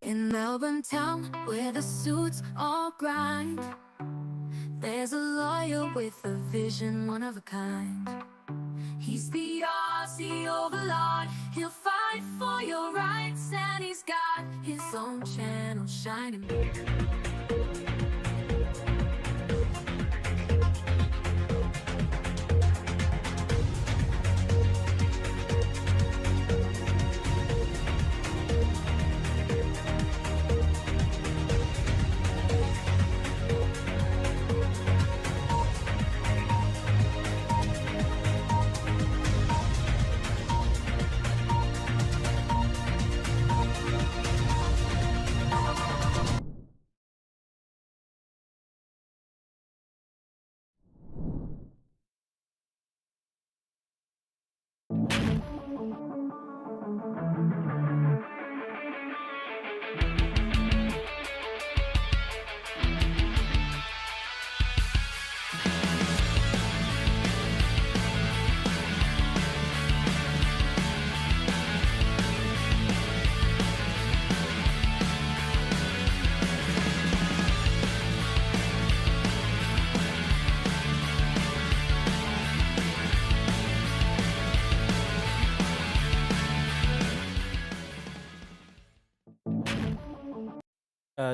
In Melbourne town, where the suits all grind, there's a lawyer with a vision, one of a kind. He's the Aussie overlawd. He'll fight for your rights, and he's got his own channel shining.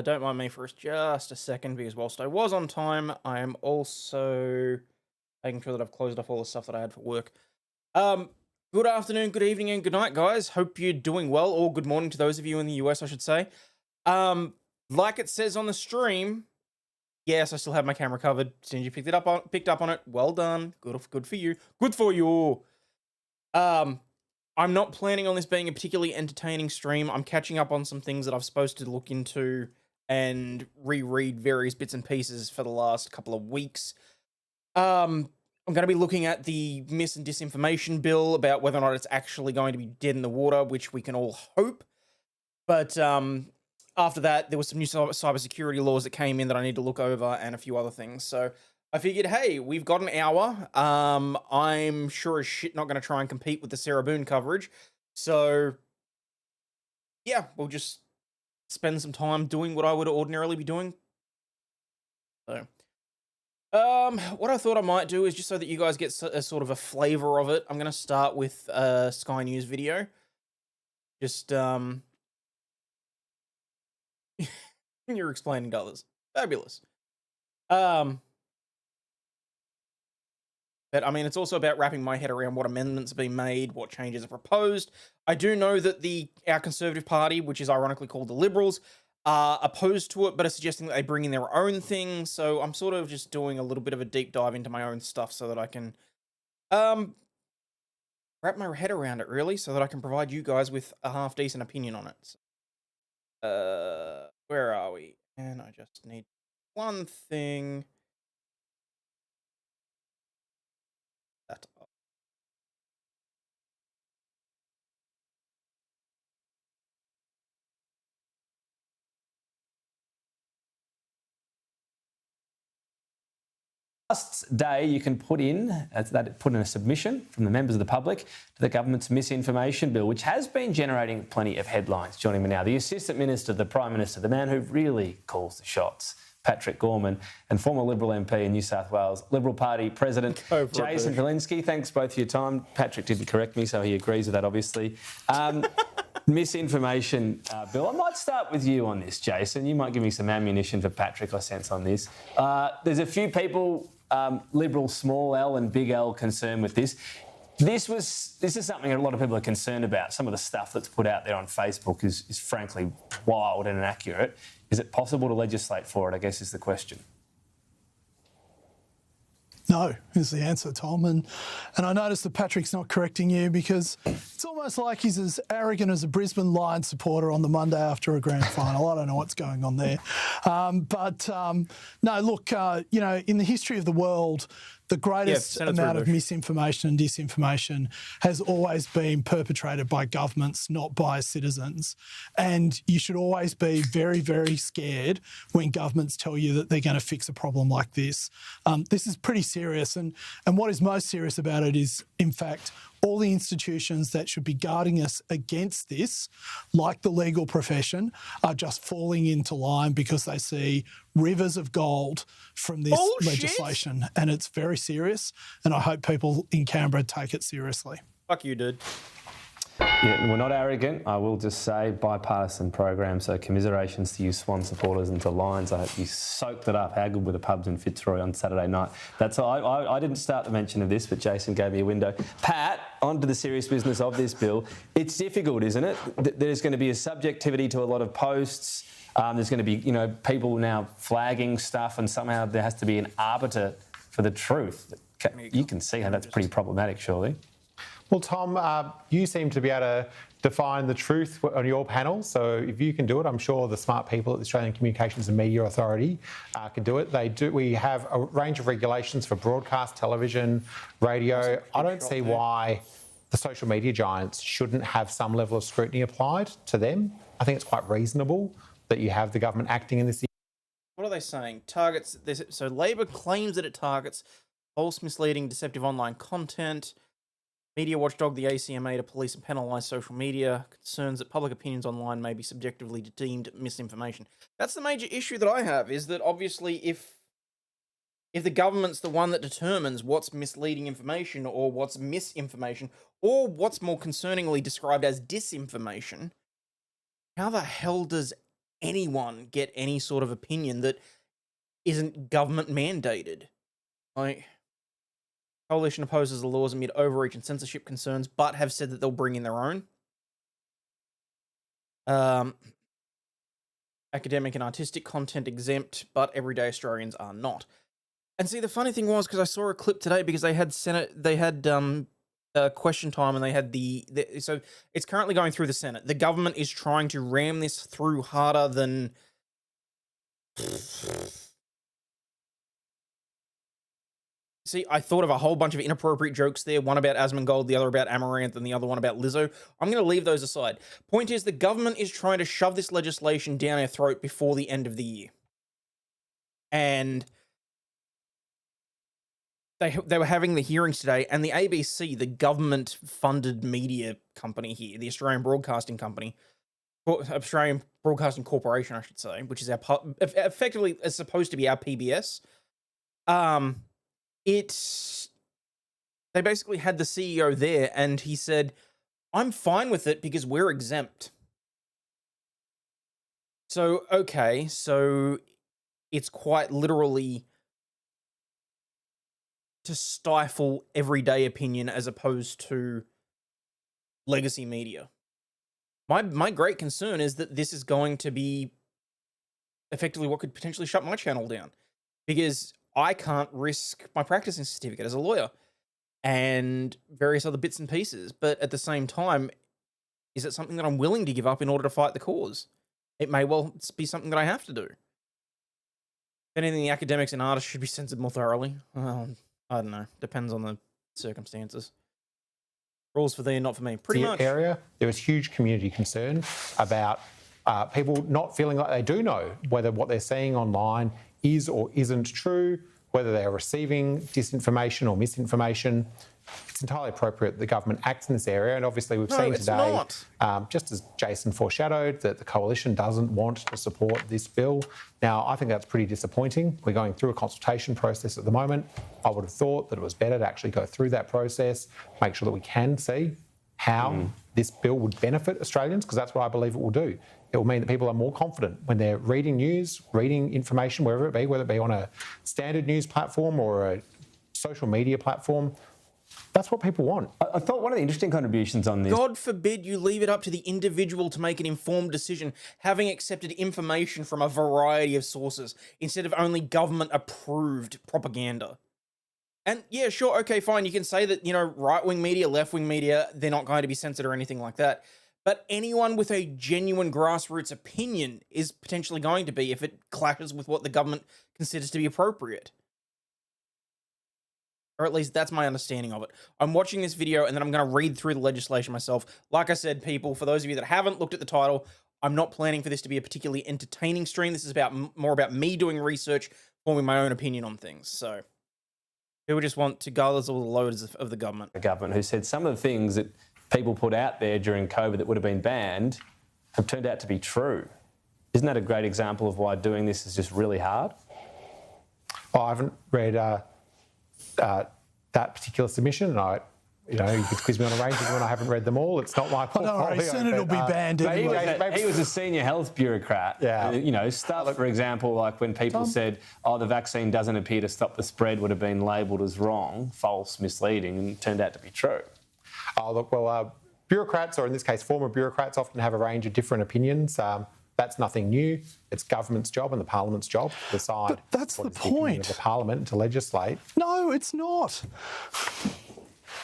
Don't mind me for just a second, because whilst I was on time, I am also making sure that I've closed off all the stuff that I had for work. Good afternoon, good evening, and good night, guys. Hope you're doing well, or good morning to those of you in the US, I should say. Like it says on the stream, yes, I still have my camera covered. Since you picked up on it, well done. Good for you. Good for you. I'm not planning on this being a particularly entertaining stream. I'm catching up on some things that I'm supposed to look into and reread various bits and pieces for the last couple of weeks. I'm going to be looking at the mis and disinformation bill, about whether or not it's actually going to be dead in the water, which we can all hope. But after that, there was some new cybersecurity laws that came in that I need to look over, and a few other things. So I figured, hey, we've got an hour. I'm sure as shit not going to try and compete with the Sarah Boone coverage. So yeah, we'll just spend some time doing what I would ordinarily be doing. So what I thought I might do is, just so that you guys get a sort of a flavor of it, I'm going to start with a Sky News video. Just you're explaining to others. Fabulous. But I mean, it's also about wrapping my head around what amendments are being made, what changes are proposed. I do know that our Conservative Party, which is ironically called the Liberals, are opposed to it, but are suggesting that they bring in their own thing. So I'm sort of just doing a little bit of a deep dive into my own stuff so that I can wrap my head around it, really, so that I can provide you guys with a half-decent opinion on it. Where are we? And I just need one thing. That up. Last day, you can put in a submission from the members of the public to the government's misinformation bill, which has been generating plenty of headlines. Joining me now, the Assistant Minister, the Prime Minister, the man who really calls the shots, Patrick Gorman, and former Liberal MP in New South Wales Liberal Party President Jason Falinski. Thanks both for your time. Patrick didn't correct me, so he agrees with that, obviously. Misinformation bill. I might start with you on this, Jason. You might give me some ammunition for Patrick, I sense, on this. There's a few people, Liberal small L and big L, concerned with this. This is something a lot of people are concerned about. Some of the stuff that's put out there on Facebook is frankly wild and inaccurate. Is it possible to legislate for it, I guess, is the question. No, is the answer, Tom. And I noticed that Patrick's not correcting you, because it's almost like he's as arrogant as a Brisbane Lions supporter on the Monday after a grand final. I don't know what's going on there. No, look, you know, in the history of the world, the greatest amount of misinformation and disinformation has always been perpetrated by governments, not by citizens. And you should always be very, very scared when governments tell you that they're going to fix a problem like this. This is pretty serious. And what is most serious about it is, in fact, all the institutions that should be guarding us against this, like the legal profession, are just falling into line because they see rivers of gold from this legislation. And it's very serious. And I hope people in Canberra take it seriously. Fuck you, dude. Yeah, we're not arrogant. I will just say bipartisan program. So commiserations to you Swan supporters and to Lions. I hope you soaked it up. How good were the pubs in Fitzroy on Saturday night? That's all. I didn't start the mention of this, but Jason gave me a window. Pat, on to the serious business of this bill. It's difficult, isn't it? There's going to be a subjectivity to a lot of posts. There's going to be, people now flagging stuff, and somehow there has to be an arbiter for the truth. You can see how that's pretty problematic, surely. Well, Tom, you seem to be able to define the truth on your panel. So if you can do it, I'm sure the smart people at the Australian Communications and Media Authority can do it. We have a range of regulations for broadcast, television, radio. I don't see why the social media giants shouldn't have some level of scrutiny applied to them. I think it's quite reasonable that you have the government acting in this. What are they saying? Targets. So Labor claims that it targets false, misleading, deceptive online content. Media watchdog, the ACMA, to police and penalise social media. Concerns that public opinions online may be subjectively deemed misinformation. That's the major issue that I have, is that obviously if the government's the one that determines what's misleading information or what's misinformation or what's more concerningly described as disinformation, how the hell does anyone get any sort of opinion that isn't government mandated? Like, Coalition opposes the laws amid overreach and censorship concerns, but have said that they'll bring in their own. Academic and artistic content exempt, but everyday Australians are not. And see, the funny thing was, because I saw a clip today, because they had question time, and they had so it's currently going through the Senate. The government is trying to ram this through harder than. See, I thought of a whole bunch of inappropriate jokes there, one about Asmongold, the other about Amaranth, and the other one about Lizzo. I'm going to leave those aside. Point is, the government is trying to shove this legislation down our throat before the end of the year. And they were having the hearings today, and the ABC, the government-funded media company here, the Australian Broadcasting Company, Australian Broadcasting Corporation, I should say, which is effectively is supposed to be our PBS, they basically had the CEO there, and he said, I'm fine with it because we're exempt. So, okay, so it's quite literally to stifle everyday opinion as opposed to legacy media. My great concern is that this is going to be effectively what could potentially shut my channel down, because I can't risk my practicing certificate as a lawyer and various other bits and pieces. But at the same time, is it something that I'm willing to give up in order to fight the cause? It may well be something that I have to do. If anything, the academics and artists should be censored more thoroughly. Well, I don't know. Depends on the circumstances. Rules for thee and not for me. Pretty much. Area, there was huge community concern about people not feeling like they do know whether what they're seeing online is or isn't true, whether they are receiving disinformation or misinformation. It's entirely appropriate the government acts in this area, and obviously we've seen today, just as Jason foreshadowed, that the Coalition doesn't want to support this bill. Now, I think that's pretty disappointing. We're going through a consultation process at the moment. I would have thought that it was better to actually go through that process, make sure that we can see how this bill would benefit Australians, because that's what I believe it will do. It will mean that people are more confident when they're reading news, reading information, wherever it be, whether it be on a standard news platform or a social media platform. That's what people want. I thought one of the interesting contributions on this... God forbid you leave it up to the individual to make an informed decision, having accepted information from a variety of sources, instead of only government-approved propaganda. And yeah, sure, okay, fine, you can say that, right-wing media, left-wing media, they're not going to be censored or anything like that. But anyone with a genuine grassroots opinion is potentially going to be, if it clashes with what the government considers to be appropriate. Or at least that's my understanding of it. I'm watching this video and then I'm going to read through the legislation myself. Like I said, people, for those of you that haven't looked at the title, I'm not planning for this to be a particularly entertaining stream. This is more about me doing research, forming my own opinion on things. So People just want to guzzle all the loads of the government. The government, who said some of the things that people put out there during COVID that would have been banned have turned out to be true. Isn't that a great example of why doing this is just really hard? Oh, I haven't read that particular submission, and you could quiz me on a range of them, and I haven't read them all. It's not my portfolio. Soon it'll be banned anyway. He was a senior health bureaucrat. Yeah. Stuff, for example, like when people said, the vaccine doesn't appear to stop the spread, would have been labelled as wrong, false, misleading, and turned out to be true. Oh, look, well, bureaucrats, or in this case, former bureaucrats, often have a range of different opinions. That's nothing new. It's government's job and the parliament's job to decide. But that's the point. Of the parliament to legislate. No, it's not.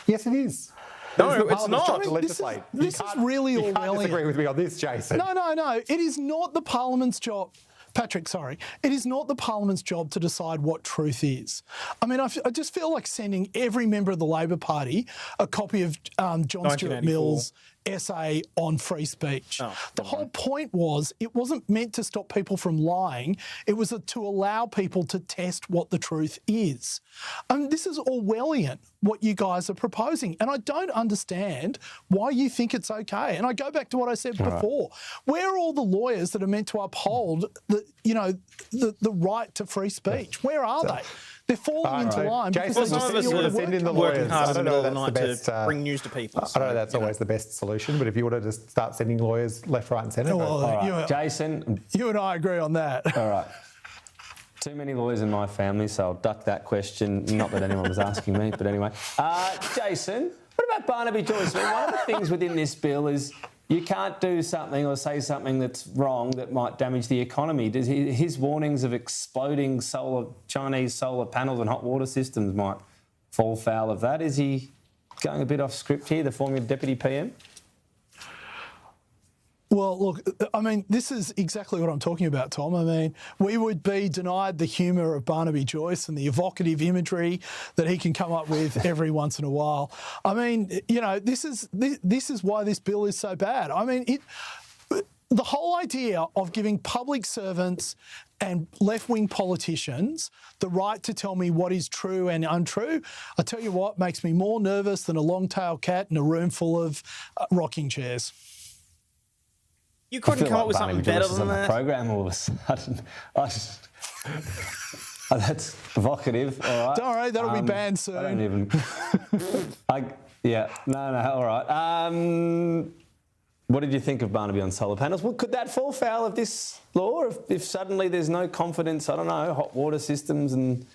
Yes, it is. No, It is the it's parliament's not. job to legislate. This is really You can't Orwellian. disagree with me on this, Jason. No. It is not the parliament's job. Patrick, sorry. It is not the parliament's job to decide what truth is. I mean, I just feel like sending every member of the Labor Party a copy of John Stuart Mill's essay on free speech. The whole point was it wasn't meant to stop people from lying. It was to allow people to test what the truth is. This is Orwellian, what you guys are proposing. And I don't understand why you think it's okay. And I go back to what I said before. Where are all the lawyers that are meant to uphold the right to free speech? Where are they? They're falling into line. Jason, some of us are send in the working lawyers. hard I in don't the know middle of the that's night the best, to bring news to people. I don't know that's always the best solution, but if you want to just start sending lawyers left, right and centre. Jason. You and I agree on that. All right. Too many lawyers in my family, so I'll duck that question. Not that anyone was asking me, but anyway. Jason, what about Barnaby Joyce? I mean, one of the things within this bill is you can't do something or say something that's wrong that might damage the economy. Does his warnings of exploding Chinese solar panels and hot water systems might fall foul of that? Is he going a bit off script here, the former Deputy PM? Well, look, I mean, this is exactly what I'm talking about, Tom. I mean, we would be denied the humour of Barnaby Joyce and the evocative imagery that he can come up with every once in a while. I mean, this is why this bill is so bad. I mean, the whole idea of giving public servants and left-wing politicians the right to tell me what is true and untrue, I tell you what, makes me more nervous than a long-tailed cat in a room full of rocking chairs. You couldn't come up with something better than that. The program all of a sudden. That's evocative. All right. Don't worry, that'll be banned soon. I don't even. All right. What did you think of Barnaby on solar panels? Well, could that fall foul of this law if suddenly there's no confidence? I don't know, hot water systems and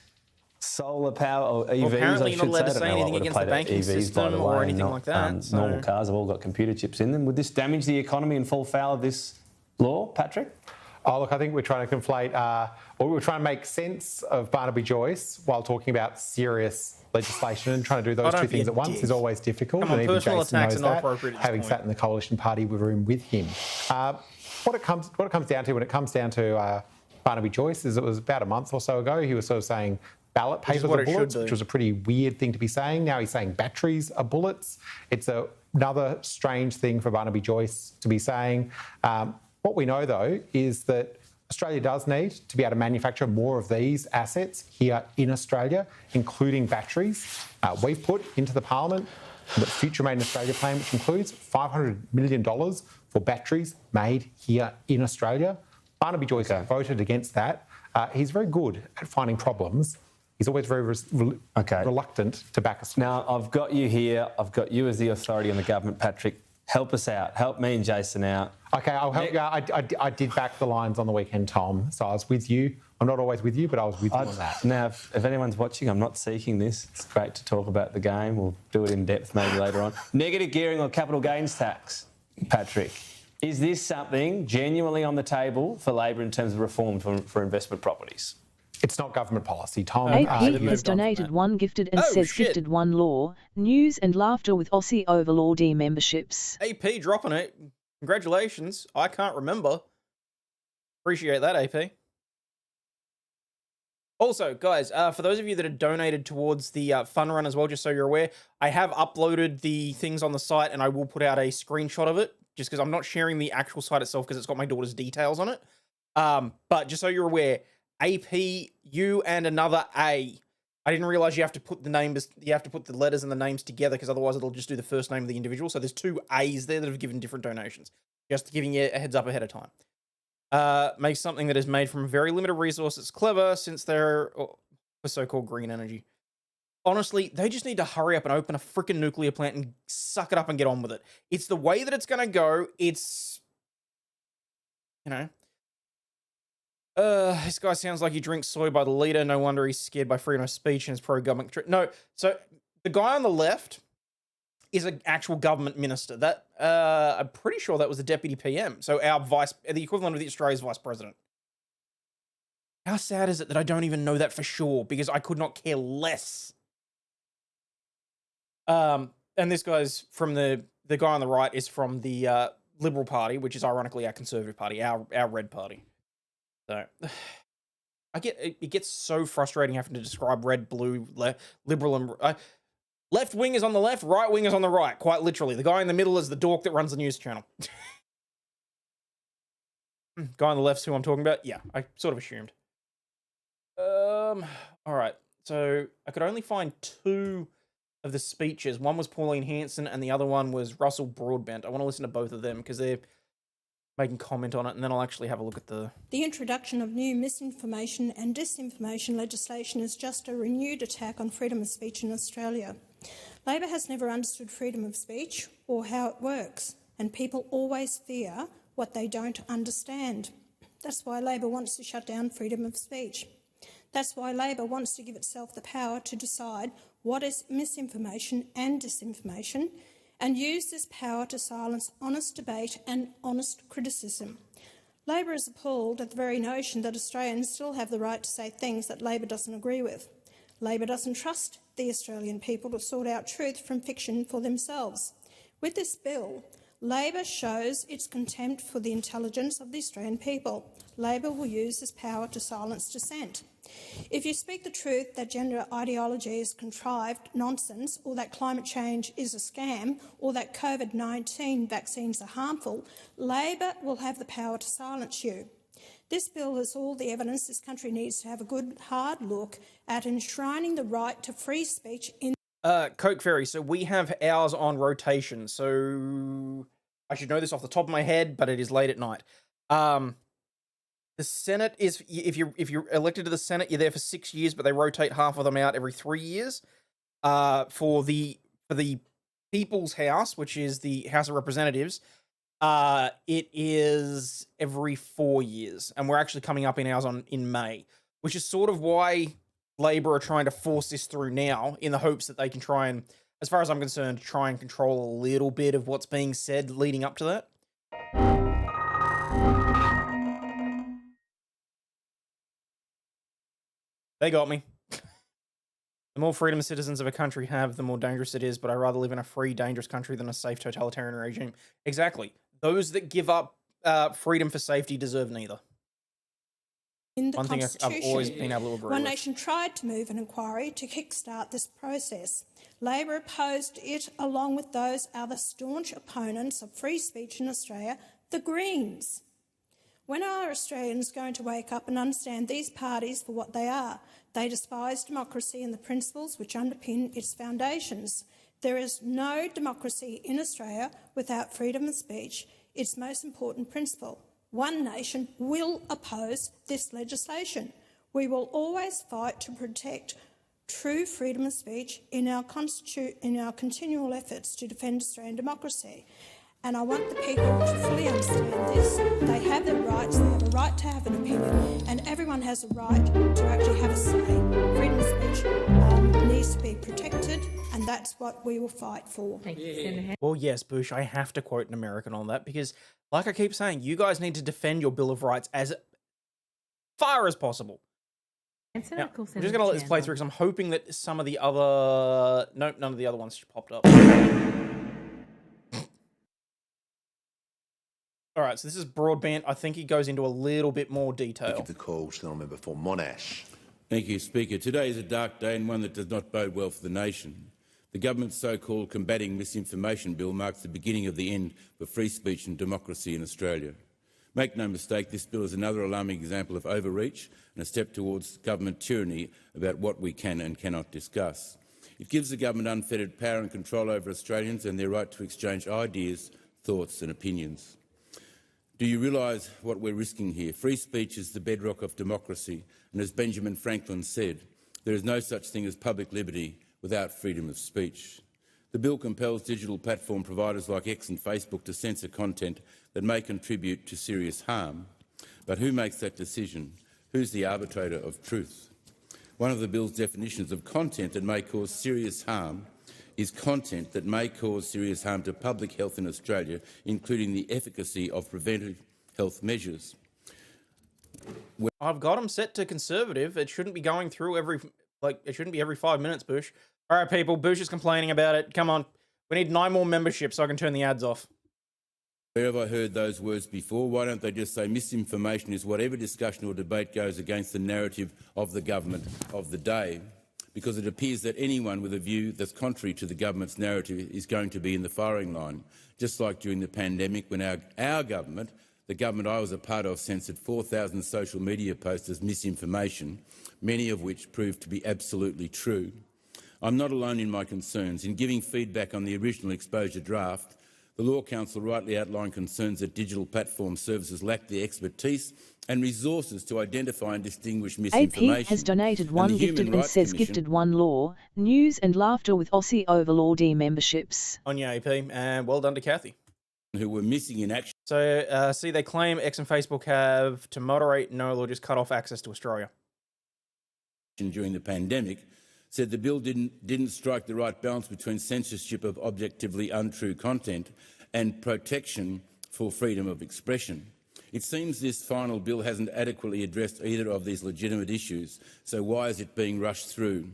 solar power or EVs. Well, apparently I you're should not allowed to say. say anything against the banking system or anything like that. Normal cars have all got computer chips in them. Would this damage the economy and fall foul of this law, Patrick? Oh, look, I think we're trying to conflate, or we're trying to make sense of Barnaby Joyce while talking about serious legislation, and trying to do those two things at once is always difficult. Come on, and even personal Jason attacks knows are not that, appropriate at this having point. sat in the coalition party room with him. What it comes down to when it comes down to Barnaby Joyce is it was about a month or so ago, he was sort of saying ballot papers are bullets, which was a pretty weird thing to be saying. Now he's saying batteries are bullets. It's another strange thing for Barnaby Joyce to be saying. What we know, though, is that Australia does need to be able to manufacture more of these assets here in Australia, including batteries. We've put into the parliament the Future Made in Australia plan, which includes $500 million for batteries made here in Australia. Barnaby Joyce voted against that. He's very good at finding problems. He's always very reluctant to back us. Now, I've got you here. I've got you as the authority on the government, Patrick. Help us out. Help me and Jason out. OK, I'll help you out. I did back the lines on the weekend, Tom, so I was with you. I'm not always with you, but I was with you on that. Now, if anyone's watching, I'm not seeking this. It's great to talk about the game. We'll do it in depth maybe later on. Negative gearing or capital gains tax, Patrick. Is this something genuinely on the table for Labor in terms of reform for investment properties? It's not government policy, Tom. AP has donated one gifted and says gifted one law. News and laughter with Aussie Overlaw'd memberships. AP dropping it. Congratulations. I can't remember. Appreciate that, AP. Also, guys, for those of you that have donated towards the fun run as well, just so you're aware, I have uploaded the things on the site and I will put out a screenshot of it just because I'm not sharing the actual site itself because it's got my daughter's details on it. But just so you're aware, AP, you and another A I didn't realize you have to put the letters and the names together because otherwise it'll just do the first name of the individual. So there's two A's there that have given different donations. Just giving you a heads up ahead of time. Make something that is made from very limited resources clever since they're for so-called green energy. Honestly, they just need to hurry up and open a freaking nuclear plant and suck it up and get on with it. It's the way that it's going to go. It's, this guy sounds like he drinks soy by the liter. No wonder he's scared by freedom of speech and is pro-government. No, so the guy on the left is an actual government minister. That I'm pretty sure that was the deputy PM. So the equivalent of the Australia's vice president. How sad is it that I don't even know that for sure because I could not care less. And this guy's from the guy on the right is from the Liberal Party, which is ironically our Conservative Party, our Red Party. So it gets so frustrating having to describe red, blue, liberal, and left wing is on the left, right wing is on the right. Quite literally, the guy in the middle is the dork that runs the news channel. Guy on the left's who I'm talking about. Yeah, I sort of assumed. All right. So I could only find two of the speeches. One was Pauline Hanson, and the other one was Russell Broadbent. I want to listen to both of them because they're making comment on it, and then I'll actually have a look at the introduction of new misinformation and disinformation legislation is just a renewed attack on freedom of speech in Australia. Labor has never understood freedom of speech or how it works, and people always fear what they don't understand. That's why Labor wants to shut down freedom of speech. That's why Labor wants to give itself the power to decide what is misinformation and disinformation, and use this power to silence honest debate and honest criticism. Labor is appalled at the very notion that Australians still have the right to say things that Labor doesn't agree with. Labor doesn't trust the Australian people to sort out truth from fiction for themselves. With this bill, Labor shows its contempt for the intelligence of the Australian people. Labor will use this power to silence dissent. If you speak the truth that gender ideology is contrived nonsense, or that climate change is a scam, or that COVID-19 vaccines are harmful, Labor will have the power to silence you. This bill has all the evidence this country needs to have a good, hard look at enshrining the right to free speech in... Coke Ferry, so we have ours on rotation, so I should know this off the top of my head, but it is late at night. The Senate is, if you're elected to the Senate, you're there for 6 years, but they rotate half of them out every 3 years. For the People's House, which is the House of Representatives, it is every 4 years, and we're actually coming up in ours in May, which is sort of why Labor are trying to force this through now, in the hopes that they can try and, as far as I'm concerned, try and control a little bit of what's being said leading up to that. They got me. The more freedom citizens of a country have, the more dangerous it is, but I'd rather live in a free, dangerous country than a safe, totalitarian regime. Exactly. Those that give up freedom for safety deserve neither. In the One thing Constitution, I've always been able to agree One with. Nation tried to move an inquiry to kickstart this process. Labor opposed it along with those other staunch opponents of free speech in Australia, the Greens. When are Australians going to wake up and understand these parties for what they are? They despise democracy and the principles which underpin its foundations. There is no democracy in Australia without freedom of speech, its most important principle. One Nation will oppose this legislation. We will always fight to protect true freedom of speech in our continual efforts to defend Australian democracy. And I want the people to fully understand this. They have their rights, they have a right to have an opinion, and everyone has a right to actually have a say. Freedom of speech needs to be protected, and that's what we will fight for. Well, yes, Bush, I have to quote an American on that because, like I keep saying, you guys need to defend your Bill of Rights as far as possible. Now, I'm just going to let this play through because I'm hoping that some of the other... Nope, none of the other ones popped up. All right, so this is Broadbent. I think he goes into a little bit more detail. Give the call to the member for Monash. Thank you, Speaker. Today is a dark day and one that does not bode well for the nation. The government's so-called Combating Misinformation Bill marks the beginning of the end for free speech and democracy in Australia. Make no mistake, this bill is another alarming example of overreach and a step towards government tyranny about what we can and cannot discuss. It gives the government unfettered power and control over Australians and their right to exchange ideas, thoughts and opinions. Do you realise what we're risking here? Free speech is the bedrock of democracy, and as Benjamin Franklin said, there is no such thing as public liberty without freedom of speech. The bill compels digital platform providers like X and Facebook to censor content that may contribute to serious harm. But who makes that decision? Who's the arbitrator of truth? One of the bill's definitions of content that may cause serious harm is content that may cause serious harm to public health in Australia, including the efficacy of preventive health measures. I've got them set to conservative. It shouldn't be going through it shouldn't be every 5 minutes, Bush. All right, people, Bush is complaining about it. Come on. We need 9 more memberships so I can turn the ads off. Where have I heard those words before? Why don't they just say misinformation is whatever discussion or debate goes against the narrative of the government of the day? Because it appears that anyone with a view that's contrary to the government's narrative is going to be in the firing line, just like during the pandemic when our government, the government I was a part of, censored 4,000 social media posts as misinformation, many of which proved to be absolutely true. I'm not alone in my concerns. In giving feedback on the original exposure draft, the Law Council rightly outlined concerns that digital platform services lack the expertise and resources to identify and distinguish misinformation. AP has donated 1 gifted and says gifted 1 law, news and laughter with Aussie Overlaw'd memberships. On your AP, and well done to Kathy. Who were missing in action. So, see, they claim X and Facebook have to moderate, no, or just cut off access to Australia. During the pandemic, said the bill didn't strike the right balance between censorship of objectively untrue content and protection for freedom of expression. It seems this final bill hasn't adequately addressed either of these legitimate issues, so why is it being rushed through?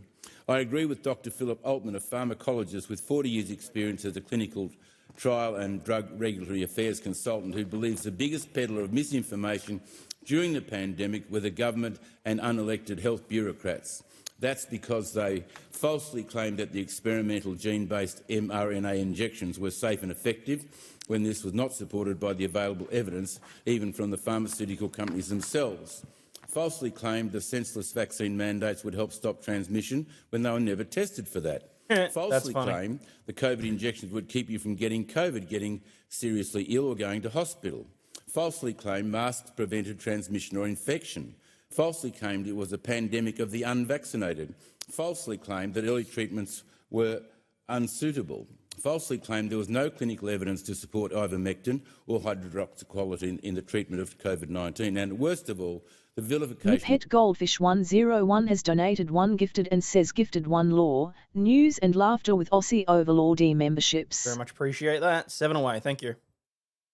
I agree with Dr Philip Altman, a pharmacologist with 40 years' experience as a clinical trial and drug regulatory affairs consultant, who believes the biggest peddler of misinformation during the pandemic were the government and unelected health bureaucrats. That's because they falsely claimed that the experimental gene-based mRNA injections were safe and effective, when this was not supported by the available evidence, even from the pharmaceutical companies themselves. Falsely claimed the senseless vaccine mandates would help stop transmission when they were never tested for that. Falsely claimed the COVID injections would keep you from getting COVID, getting seriously ill or going to hospital. Falsely claimed masks prevented transmission or infection. Falsely claimed it was a pandemic of the unvaccinated. Falsely claimed that early treatments were unsuitable. Falsely claimed there was no clinical evidence to support ivermectin or hydroxychloroquine in the treatment of COVID-19. And worst of all, the vilification... Pet Goldfish 101 has donated 1 gifted and says gifted 1 law, news and laughter with Aussie Overlaw'd memberships. Very much appreciate that. 7 away. Thank you.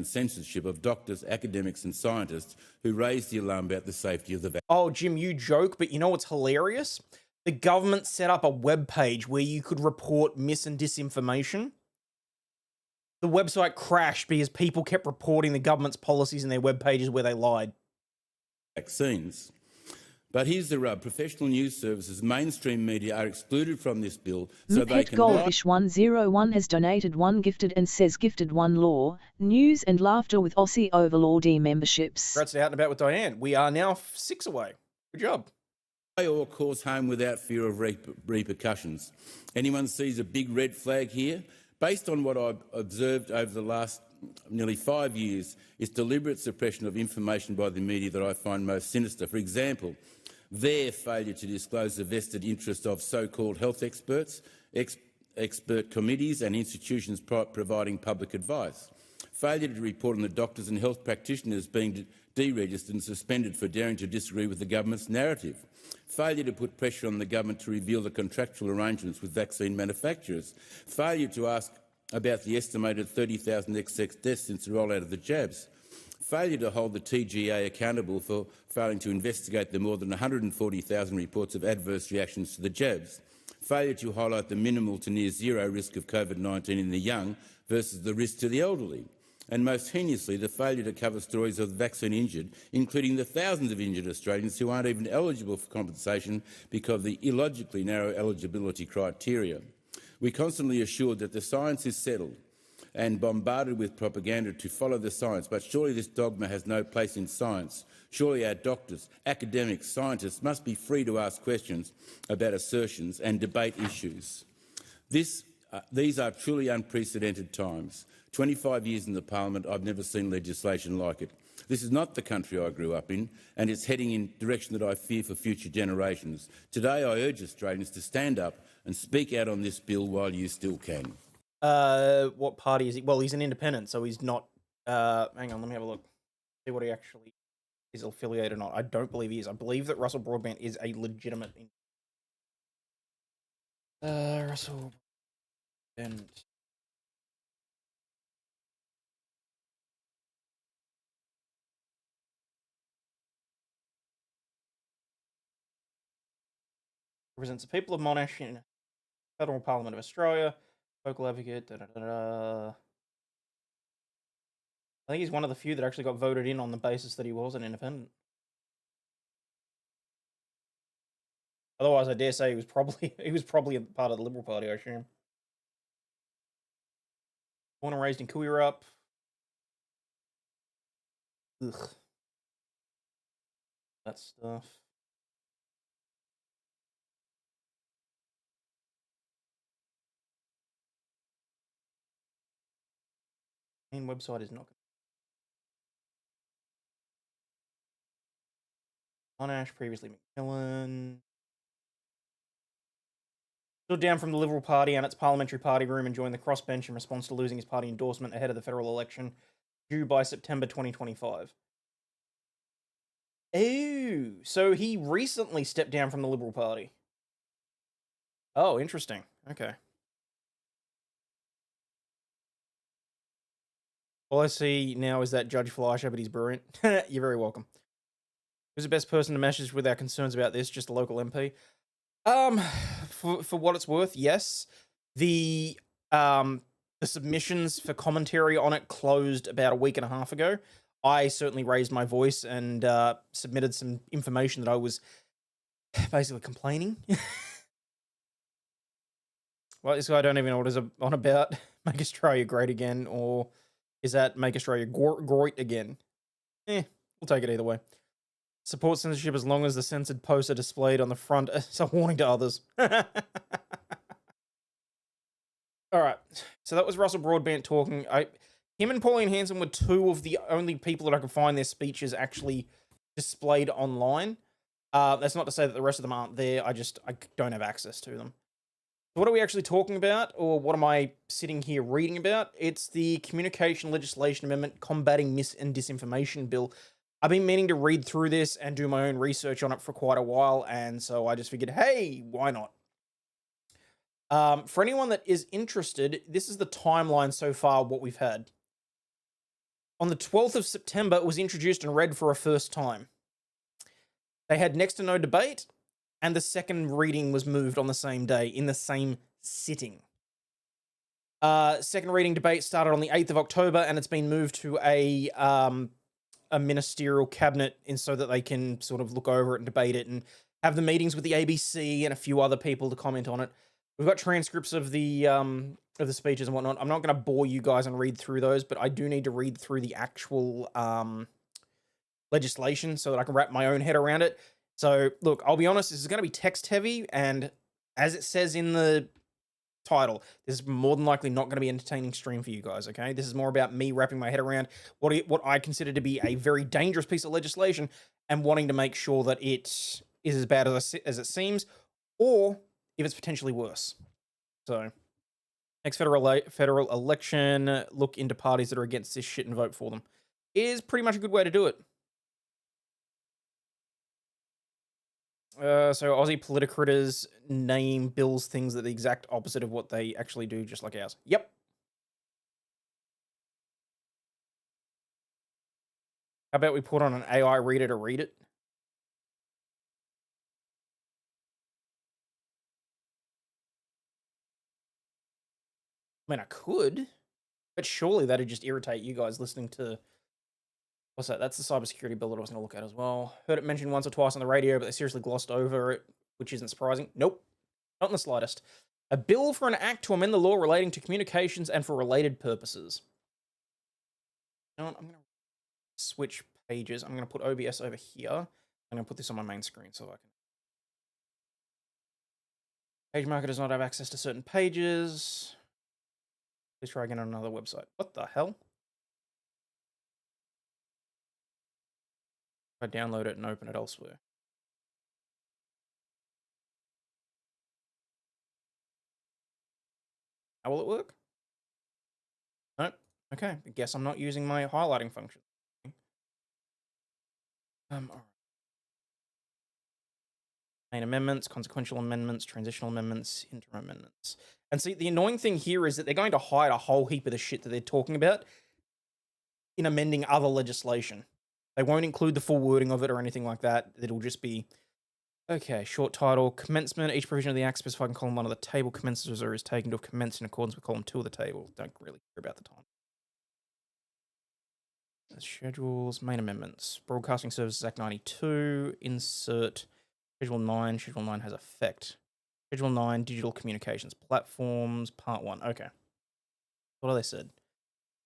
Censorship of doctors, academics and scientists who raised the alarm about the safety of the vaccine. Oh, Jim, you joke, but you know what's hilarious? The government set up a web page where you could report mis and disinformation. The website crashed because people kept reporting the government's policies in their web pages where they lied. Vaccines. But here's the rub. Professional news services, mainstream media are excluded from this bill so they can... Goldfish 101 has donated 1 gifted and says gifted 1 law, news and laughter with Aussie Overlaw'd memberships. Congrats to Out and About with Diane. We are now 6 away. Good job. Or cause harm without fear of repercussions. Anyone sees a big red flag here? Based on what I've observed over the last nearly 5 years, it's deliberate suppression of information by the media that I find most sinister. For example, their failure to disclose the vested interest of so-called health experts, expert committees and institutions providing public advice. Failure to report on the doctors and health practitioners being deregistered and suspended for daring to disagree with the government's narrative. Failure to put pressure on the government to reveal the contractual arrangements with vaccine manufacturers. Failure to ask about the estimated 30,000 XX deaths since the rollout of the jabs. Failure to hold the TGA accountable for failing to investigate the more than 140,000 reports of adverse reactions to the jabs. Failure to highlight the minimal to near zero risk of COVID-19 in the young versus the risk to the elderly. And most heinously, the failure to cover stories of the vaccine injured, including the thousands of injured Australians who aren't even eligible for compensation because of the illogically narrow eligibility criteria. We constantly assured that the science is settled and bombarded with propaganda to follow the science. But surely this dogma has no place in science. Surely our doctors, academics, scientists must be free to ask questions about assertions and debate issues. These are truly unprecedented times. 25 years in the parliament, I've never seen legislation like it. This is not the country I grew up in, and it's heading in a direction that I fear for future generations. Today, I urge Australians to stand up and speak out on this bill while you still can. What party is he? Well, he's an independent, so he's not. Hang on, let me have a look. See what he actually is affiliated or not. I don't believe he is. I believe that Russell Broadbent is a legitimate. Russell Broadbent. Represents the people of Monash in Federal Parliament of Australia. Vocal advocate. I think he's one of the few that actually got voted in on the basis that he was an independent. Otherwise, I dare say he was probably a part of the Liberal Party, I assume. Born and raised in Kuirup. Ugh. That stuff. Main website is not. Monash, previously Macmillan. Stood down from the Liberal Party and its parliamentary party room and joined the crossbench in response to losing his party endorsement ahead of the federal election due by September 2025. Oh, so he recently stepped down from the Liberal Party. Oh, interesting. Okay. All I see now is that Judge Fleischer, but he's brilliant. You're very welcome. Who's the best person to message with our concerns about this? Just a local MP? For what it's worth, yes. The submissions for commentary on it closed about a week and a half ago. I certainly raised my voice and submitted some information that I was basically complaining. Well, this guy don't even know what he's on about. Make Australia great again, or is that make Australia great again? We'll take it either way. Support censorship as long as the censored posts are displayed on the front as a warning to others. All right, so that was Russell Broadbent talking. Him and Pauline Hanson were two of the only people that I could find their speeches actually displayed online. That's not to say that the rest of them aren't there. I don't have access to them. So what are we actually talking about, or what am I sitting here reading about? It's the Communication Legislation Amendment Combating Mis and Disinformation Bill. I've been meaning to read through this and do my own research on it for quite a while, and so I just figured, hey, why not? For anyone that is interested, this is the timeline so far, what we've had. On the 12th of September, it was introduced and read for a first time. They had next to no debate, and the second reading was moved on the same day, in the same sitting. Second reading debate started on the 8th of October, and it's been moved to a ministerial cabinet so that they can sort of look over it and debate it and have the meetings with the ABC and a few other people to comment on it. We've got transcripts of the speeches and whatnot. I'm not going to bore you guys and read through those, but I do need to read through the actual legislation so that I can wrap my own head around it. So, look, I'll be honest, this is going to be text-heavy, and as it says in the title, this is more than likely not going to be an entertaining stream for you guys, okay? This is more about me wrapping my head around what I consider to be a very dangerous piece of legislation and wanting to make sure that it is as bad as it seems, or if it's potentially worse. So, next federal election, look into parties that are against this shit and vote for them. Is pretty much a good way to do it. So Aussie politicrators name bills things that are the exact opposite of what they actually do, just like ours. Yep. How about we put on an AI reader to read it? I mean, I could, but surely that'd just irritate you guys listening to... What's that? That's the cybersecurity bill that I was going to look at as well. Heard it mentioned once or twice on the radio, but they seriously glossed over it, which isn't surprising. Nope. Not in the slightest. A bill for an act to amend the law relating to communications and for related purposes. You know what? I'm going to switch pages. I'm going to put OBS over here. I'm going to put this on my main screen so I can... Page marker does not have access to certain pages. Please try again on another website. What the hell? If I download it and open it elsewhere. How will it work? Nope. Okay. I guess I'm not using my highlighting function. All right. Main amendments, consequential amendments, transitional amendments, interim amendments. And see, the annoying thing here is that they're going to hide a whole heap of the shit that they're talking about in amending other legislation. They won't include the full wording of it or anything like that. It'll just be, okay, short title, commencement. Each provision of the Act specified in column 1 of the table commences or is taken to have commenced in accordance with column 2 of the table. Don't really care about the time. Schedules, main amendments. Broadcasting Services Act 92, insert Schedule 9. Schedule 9 has effect. Schedule 9, digital communications platforms, part 1. Okay. What have they said?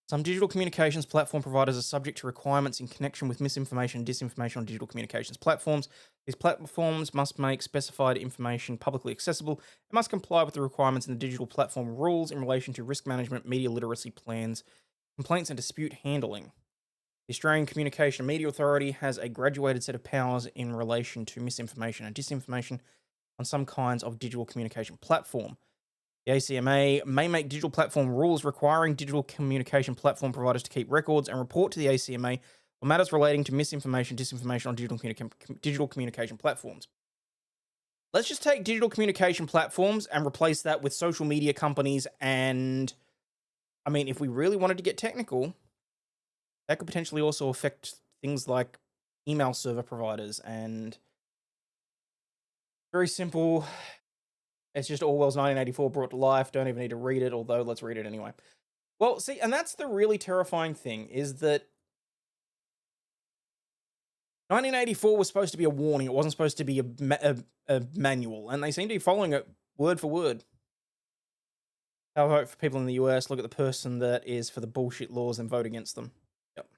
Some digital communications platform providers are subject to requirements in connection with misinformation and disinformation on digital communications platforms. These platforms must make specified information publicly accessible and must comply with the requirements in the digital platform rules in relation to risk management, media literacy plans, complaints and dispute handling. The Australian Communication and Media Authority has a graduated set of powers in relation to misinformation and disinformation on some kinds of digital communication platform. The ACMA may make digital platform rules requiring digital communication platform providers to keep records and report to the ACMA on matters relating to misinformation, disinformation on digital communication platforms. Let's just take digital communication platforms and replace that with social media companies. And I mean, if we really wanted to get technical, that could potentially also affect things like email server providers and very simple. It's just Orwell's 1984 brought to life. Don't even need to read it, although let's read it anyway. Well, see, and that's the really terrifying thing, is that 1984 was supposed to be a warning. It wasn't supposed to be a manual, and they seem to be following it word for word. I'll vote for people in the US. Look at the person that is for the bullshit laws and vote against them. Yep.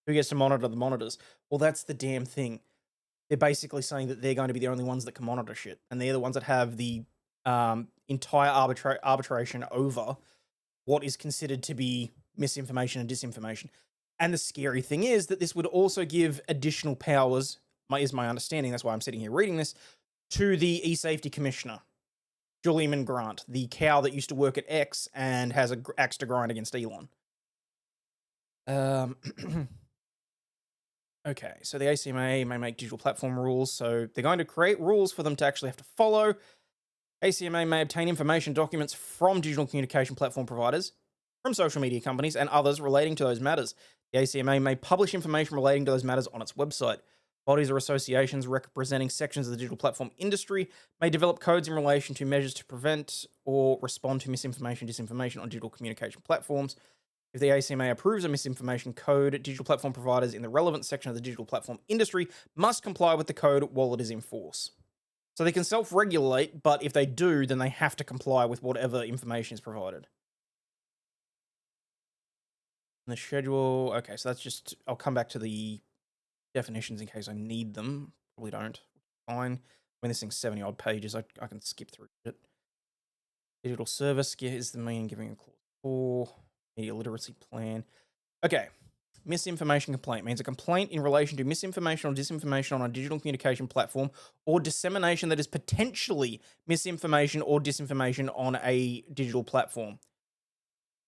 Who gets to monitor the monitors? Well, that's the damn thing. They're basically saying that they're going to be the only ones that can monitor shit. And they're the ones that have the entire arbitration over what is considered to be misinformation and disinformation. And the scary thing is that this would also give additional powers, is my understanding, that's why I'm sitting here reading this, to the E-Safety Commissioner, Julian Grant, the cow that used to work at X and has an axe to grind against Elon. Okay, so the ACMA may make digital platform rules, so they're going to create rules for them to actually have to follow. ACMA may obtain information documents from digital communication platform providers, from social media companies, and others relating to those matters. The ACMA may publish information relating to those matters on its website. Bodies or associations representing sections of the digital platform industry may develop codes in relation to measures to prevent or respond to misinformation, disinformation on digital communication platforms. If the ACMA approves a misinformation code, digital platform providers in the relevant section of the digital platform industry must comply with the code while it is in force. So they can self-regulate, but if they do, then they have to comply with whatever information is provided. And the schedule, okay, so that's just, I'll come back to the definitions in case I need them. Probably don't. Fine. When this thing's 70 odd pages, I can skip through it. Digital service is the meaning giving a clause 4. Media literacy plan. Okay. Misinformation complaint means a complaint in relation to misinformation or disinformation on a digital communication platform or dissemination that is potentially misinformation or disinformation on a digital platform.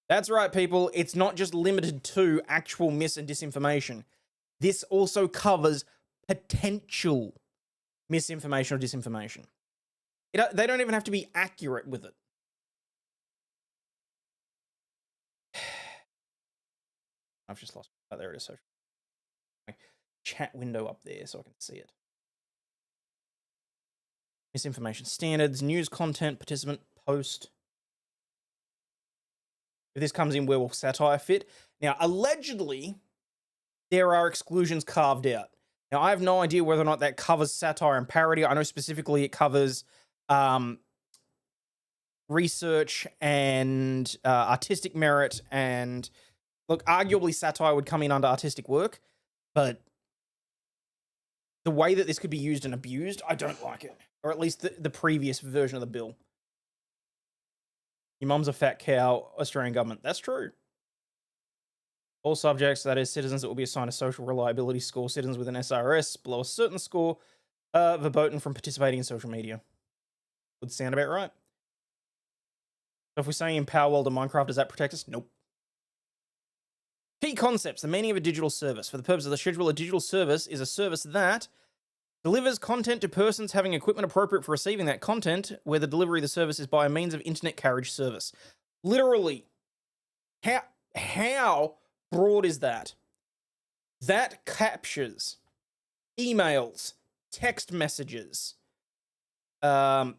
That's right, people. It's not just limited to actual mis and disinformation. This also covers potential misinformation or disinformation. They don't even have to be accurate with it. I've just lost. Oh, there it is. Social chat window up there so I can see it. Misinformation standards, news content, participant, post. If this comes in, where will satire fit? Now, allegedly, there are exclusions carved out. Now, I have no idea whether or not that covers satire and parody. I know specifically it covers research and artistic merit, and look, arguably satire would come in under artistic work, but the way that this could be used and abused, I don't like it. Or at least the previous version of the bill. Your mum's a fat cow, Australian government. That's true. All subjects, that is, citizens that will be assigned a social reliability score, citizens with an SRS below a certain score, verboten from participating in social media. Would sound about right. So if we're saying in Power World and Minecraft, does that protect us? Nope. Key concepts. The meaning of a digital service. For the purpose of the schedule, a digital service is a service that delivers content to persons having equipment appropriate for receiving that content, where the delivery of the service is by a means of internet carriage service. Literally. How broad is that? That captures emails, text messages, WhatsApp.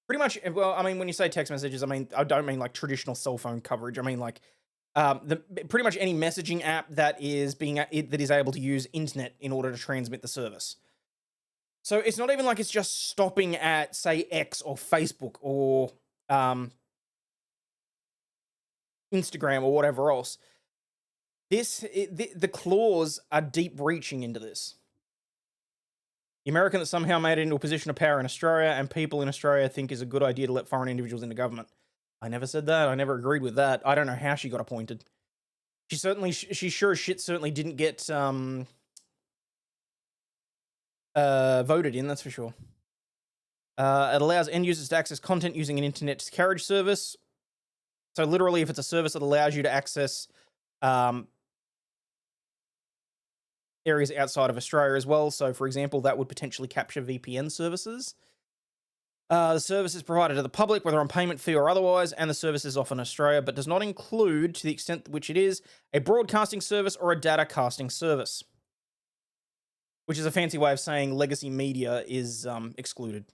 Pretty much, well, I mean, when you say text messages, I don't mean like traditional cell phone coverage. I mean like pretty much any messaging app that is able to use internet in order to transmit the service. So it's not even like it's just stopping at, say, X or Facebook or Instagram or whatever else. The clause are deep reaching into this. The American that somehow made it into a position of power in Australia, and people in Australia think is a good idea to let foreign individuals into government. I never said that. I never agreed with that. I don't know how she got appointed. She sure as shit certainly didn't get voted in, that's for sure. It allows end users to access content using an internet carriage service. So literally, if it's a service that allows you to access areas outside of Australia as well. So, for example, that would potentially capture VPN services. The service is provided to the public, whether on payment fee or otherwise, and the service is often Australia, but does not include, to the extent to which it is, a broadcasting service or a data casting service. Which is a fancy way of saying legacy media is excluded.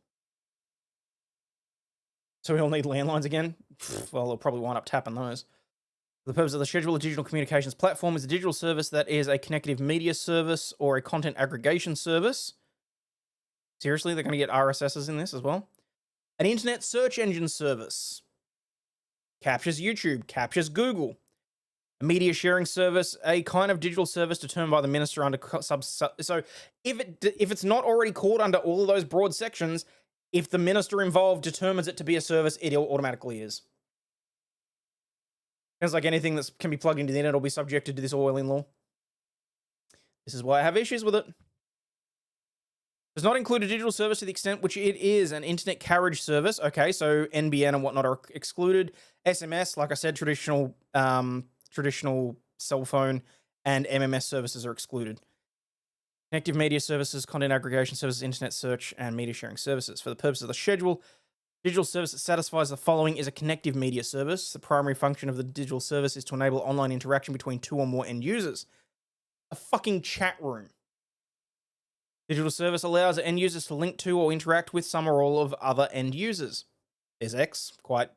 So we all need landlines again? Well, they'll probably wind up tapping those. For the purpose of the schedule, a digital communications platform is a digital service that is a connective media service or a content aggregation service. Seriously, they're going to get RSSs in this as well. An internet search engine service. Captures YouTube, captures Google. A media sharing service, a kind of digital service determined by the minister under so if it's not already caught under all of those broad sections, if the minister involved determines it to be a service, it automatically is. It's like anything that can be plugged into the internet will be subjected to this oil-in law. This is why I have issues with it. Does not include a digital service to the extent which it is an internet carriage service. Okay, so NBN and whatnot are excluded. SMS, like I said, traditional cell phone and MMS services are excluded. Connective media services, content aggregation services, internet search, and media sharing services. For the purpose of the schedule, digital service that satisfies the following is a connective media service. The primary function of the digital service is to enable online interaction between two or more end users. A fucking chat room. Digital service allows end users to link to or interact with some or all of other end users. There's X, quite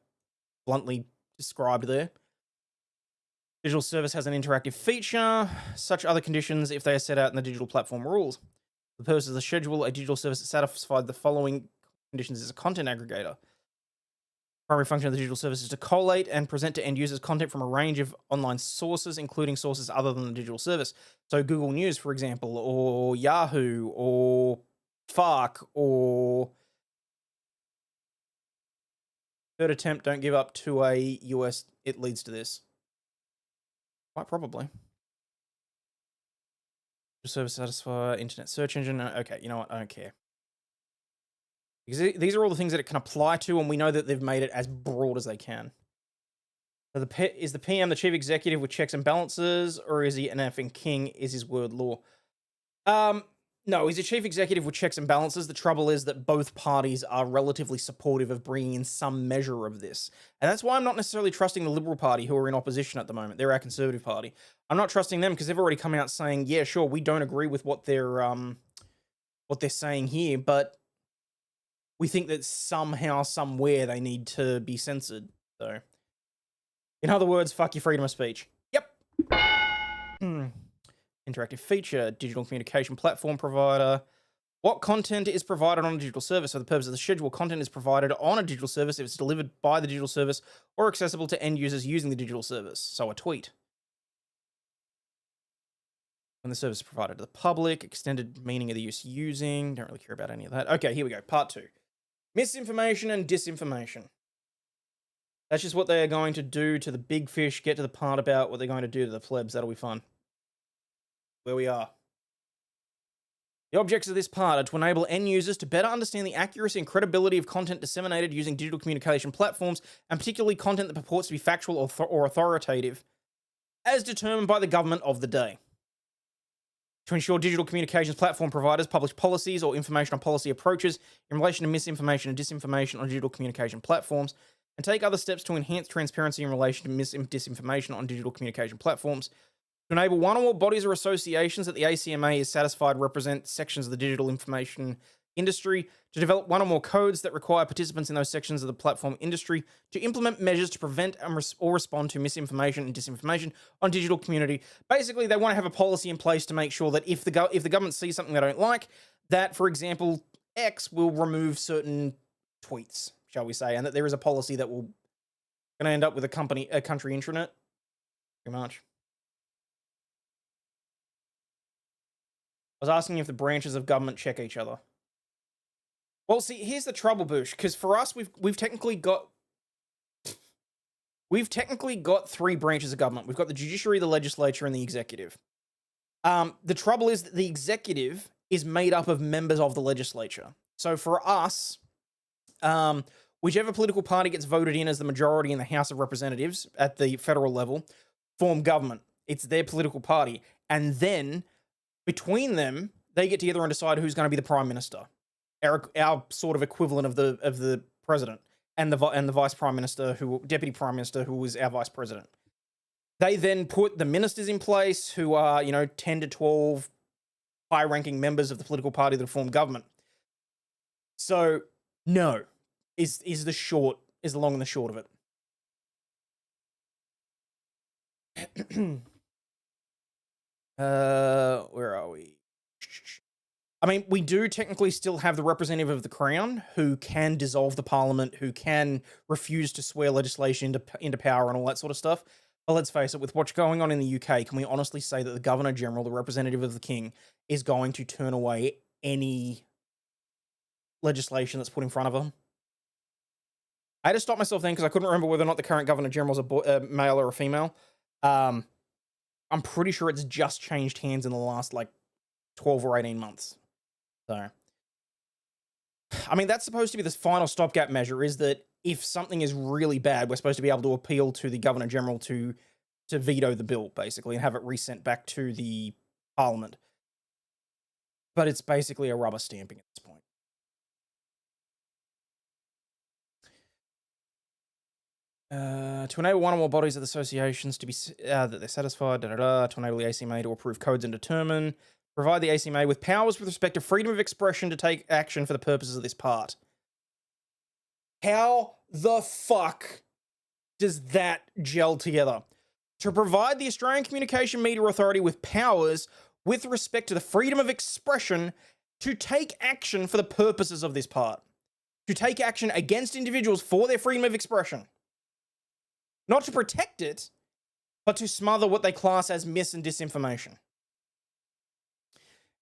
bluntly described there. Digital service has an interactive feature. Such other conditions if they are set out in the digital platform rules. For the purpose of the schedule, a digital service that satisfies the following conditions is a content aggregator. Primary function of the digital service is to collate and present to end users content from a range of online sources, including sources other than the digital service. So Google News, for example, or Yahoo, or Fark, or third attempt, don't give up to a US, it leads to this. Quite probably. Service satisfy internet search engine. Okay, you know what? I don't care. Because these are all the things that it can apply to, and we know that they've made it as broad as they can. So is the PM the chief executive with checks and balances, or is he an effing king? Is his word law? No, he's a chief executive with checks and balances. The trouble is that both parties are relatively supportive of bringing in some measure of this. And that's why I'm not necessarily trusting the Liberal Party, who are in opposition at the moment. They're our Conservative Party. I'm not trusting them because they've already come out saying, yeah, sure, we don't agree with what they're saying here, but we think that somehow, somewhere, they need to be censored. So, in other words, fuck your freedom of speech. Yep. Interactive feature, digital communication platform provider, What content is provided on a digital service? For the purpose of the schedule, content is provided on a digital service if it's delivered by the digital service or accessible to end users using the digital service. So a tweet. When the service is provided to the public, extended meaning of the use using. Don't really care about any of that. Okay, here we go. Part 2. Misinformation and disinformation. That's just what they are going to do to the big fish. Get to the part about what they're going to do to the plebs. That'll be fun. Where we are. The objects of this part are to enable end users to better understand the accuracy and credibility of content disseminated using digital communication platforms, and particularly content that purports to be factual or authoritative, as determined by the government of the day. To ensure digital communications platform providers publish policies or information on policy approaches in relation to misinformation and disinformation on digital communication platforms, and take other steps to enhance transparency in relation to disinformation on digital communication platforms. To enable one or more bodies or associations that the ACMA is satisfied represent sections of the digital information industry, to develop one or more codes that require participants in those sections of the platform industry to implement measures to prevent or respond to misinformation and disinformation on digital community. Basically, they want to have a policy in place to make sure that if the government sees something they don't like, that, for example, X will remove certain tweets, shall we say, and that there is a policy that will going to end up with a country intranet, pretty much. I was asking if the branches of government check each other. Well, see, here's the trouble, Bush, because for us, we've technically got 3 branches of government. We've got the judiciary, the legislature, and the executive. The trouble is that the executive is made up of members of the legislature. So for us, whichever political party gets voted in as the majority in the House of Representatives at the federal level form government. It's their political party, and then between them, they get together and decide who's going to be the prime minister, our sort of equivalent of the president, and the vice prime minister, deputy prime minister, who is our vice president. They then put the ministers in place, who are 10 to 12 high-ranking members of the political party that form government. So no, is the long and the short of it. Where are we? I mean, we do technically still have the representative of the Crown who can dissolve the Parliament, who can refuse to swear legislation into power and all that sort of stuff. But let's face it, with what's going on in the UK, can we honestly say that the Governor General, the representative of the King, is going to turn away any legislation that's put in front of him? I had to stop myself then because I couldn't remember whether or not the current Governor General is a male or a female. I'm pretty sure it's just changed hands in the last, 12 or 18 months. So, I mean, that's supposed to be the final stopgap measure, is that if something is really bad, we're supposed to be able to appeal to the Governor General to veto the bill, basically, and have it resent back to the Parliament. But it's basically a rubber stamping at this point. To enable one or more bodies of the associations to be that they're satisfied, to enable the ACMA to approve codes and determine, provide the ACMA with powers with respect to freedom of expression to take action for the purposes of this part. How the fuck does that gel together? To provide the Australian Communication Media Authority with powers with respect to the freedom of expression to take action for the purposes of this part. To take action against individuals for their freedom of expression. Not to protect it, but to smother what they class as mis and disinformation.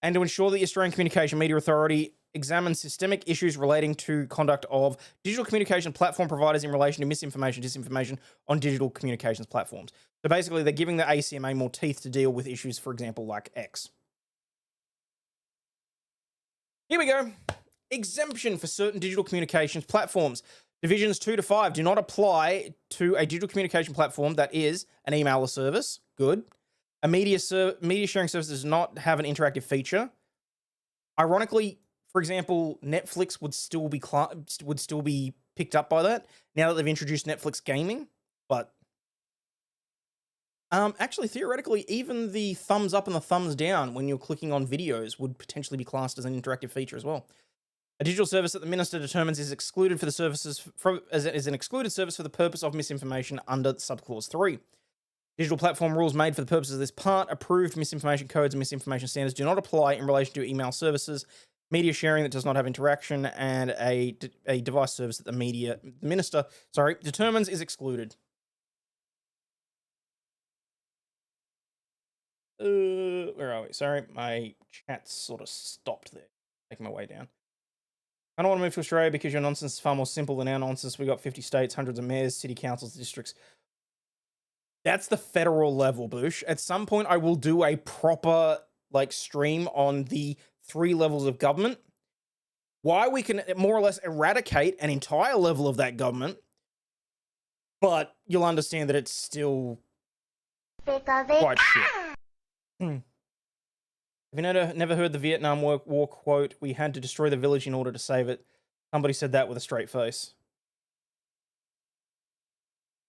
And to ensure that the Australian Communication Media Authority examines systemic issues relating to conduct of digital communication platform providers in relation to misinformation, disinformation on digital communications platforms. So basically, they're giving the ACMA more teeth to deal with issues, for example, like X. Here we go. Exemption for certain digital communications platforms. Divisions 2 to 5 do not apply to a digital communication platform that is an email or service. Good. A media sharing service does not have an interactive feature. Ironically, for example, Netflix would still be picked up by that now that they've introduced Netflix gaming. But actually, theoretically, even the thumbs up and the thumbs down when you're clicking on videos would potentially be classed as an interactive feature as well. A digital service that the minister determines is excluded for the services as an excluded service for the purpose of misinformation under subclause 3. Digital platform rules made for the purposes of this part, approved misinformation codes and misinformation standards do not apply in relation to email services media sharing that does not have interaction, and a device service that the minister determines is excluded. Where are we? Sorry, my chat sort of stopped there. Making my way down. I don't want to move to Australia because your nonsense is far more simple than our nonsense. We got 50 states, hundreds of mayors, city councils, districts. That's the federal level, Bush. At some point, I will do a proper stream on the 3 levels of government. Why we can more or less eradicate an entire level of that government, but you'll understand that it's still quite shit. Have you never heard the Vietnam War quote, "We had to destroy the village in order to save it"? Somebody said that with a straight face.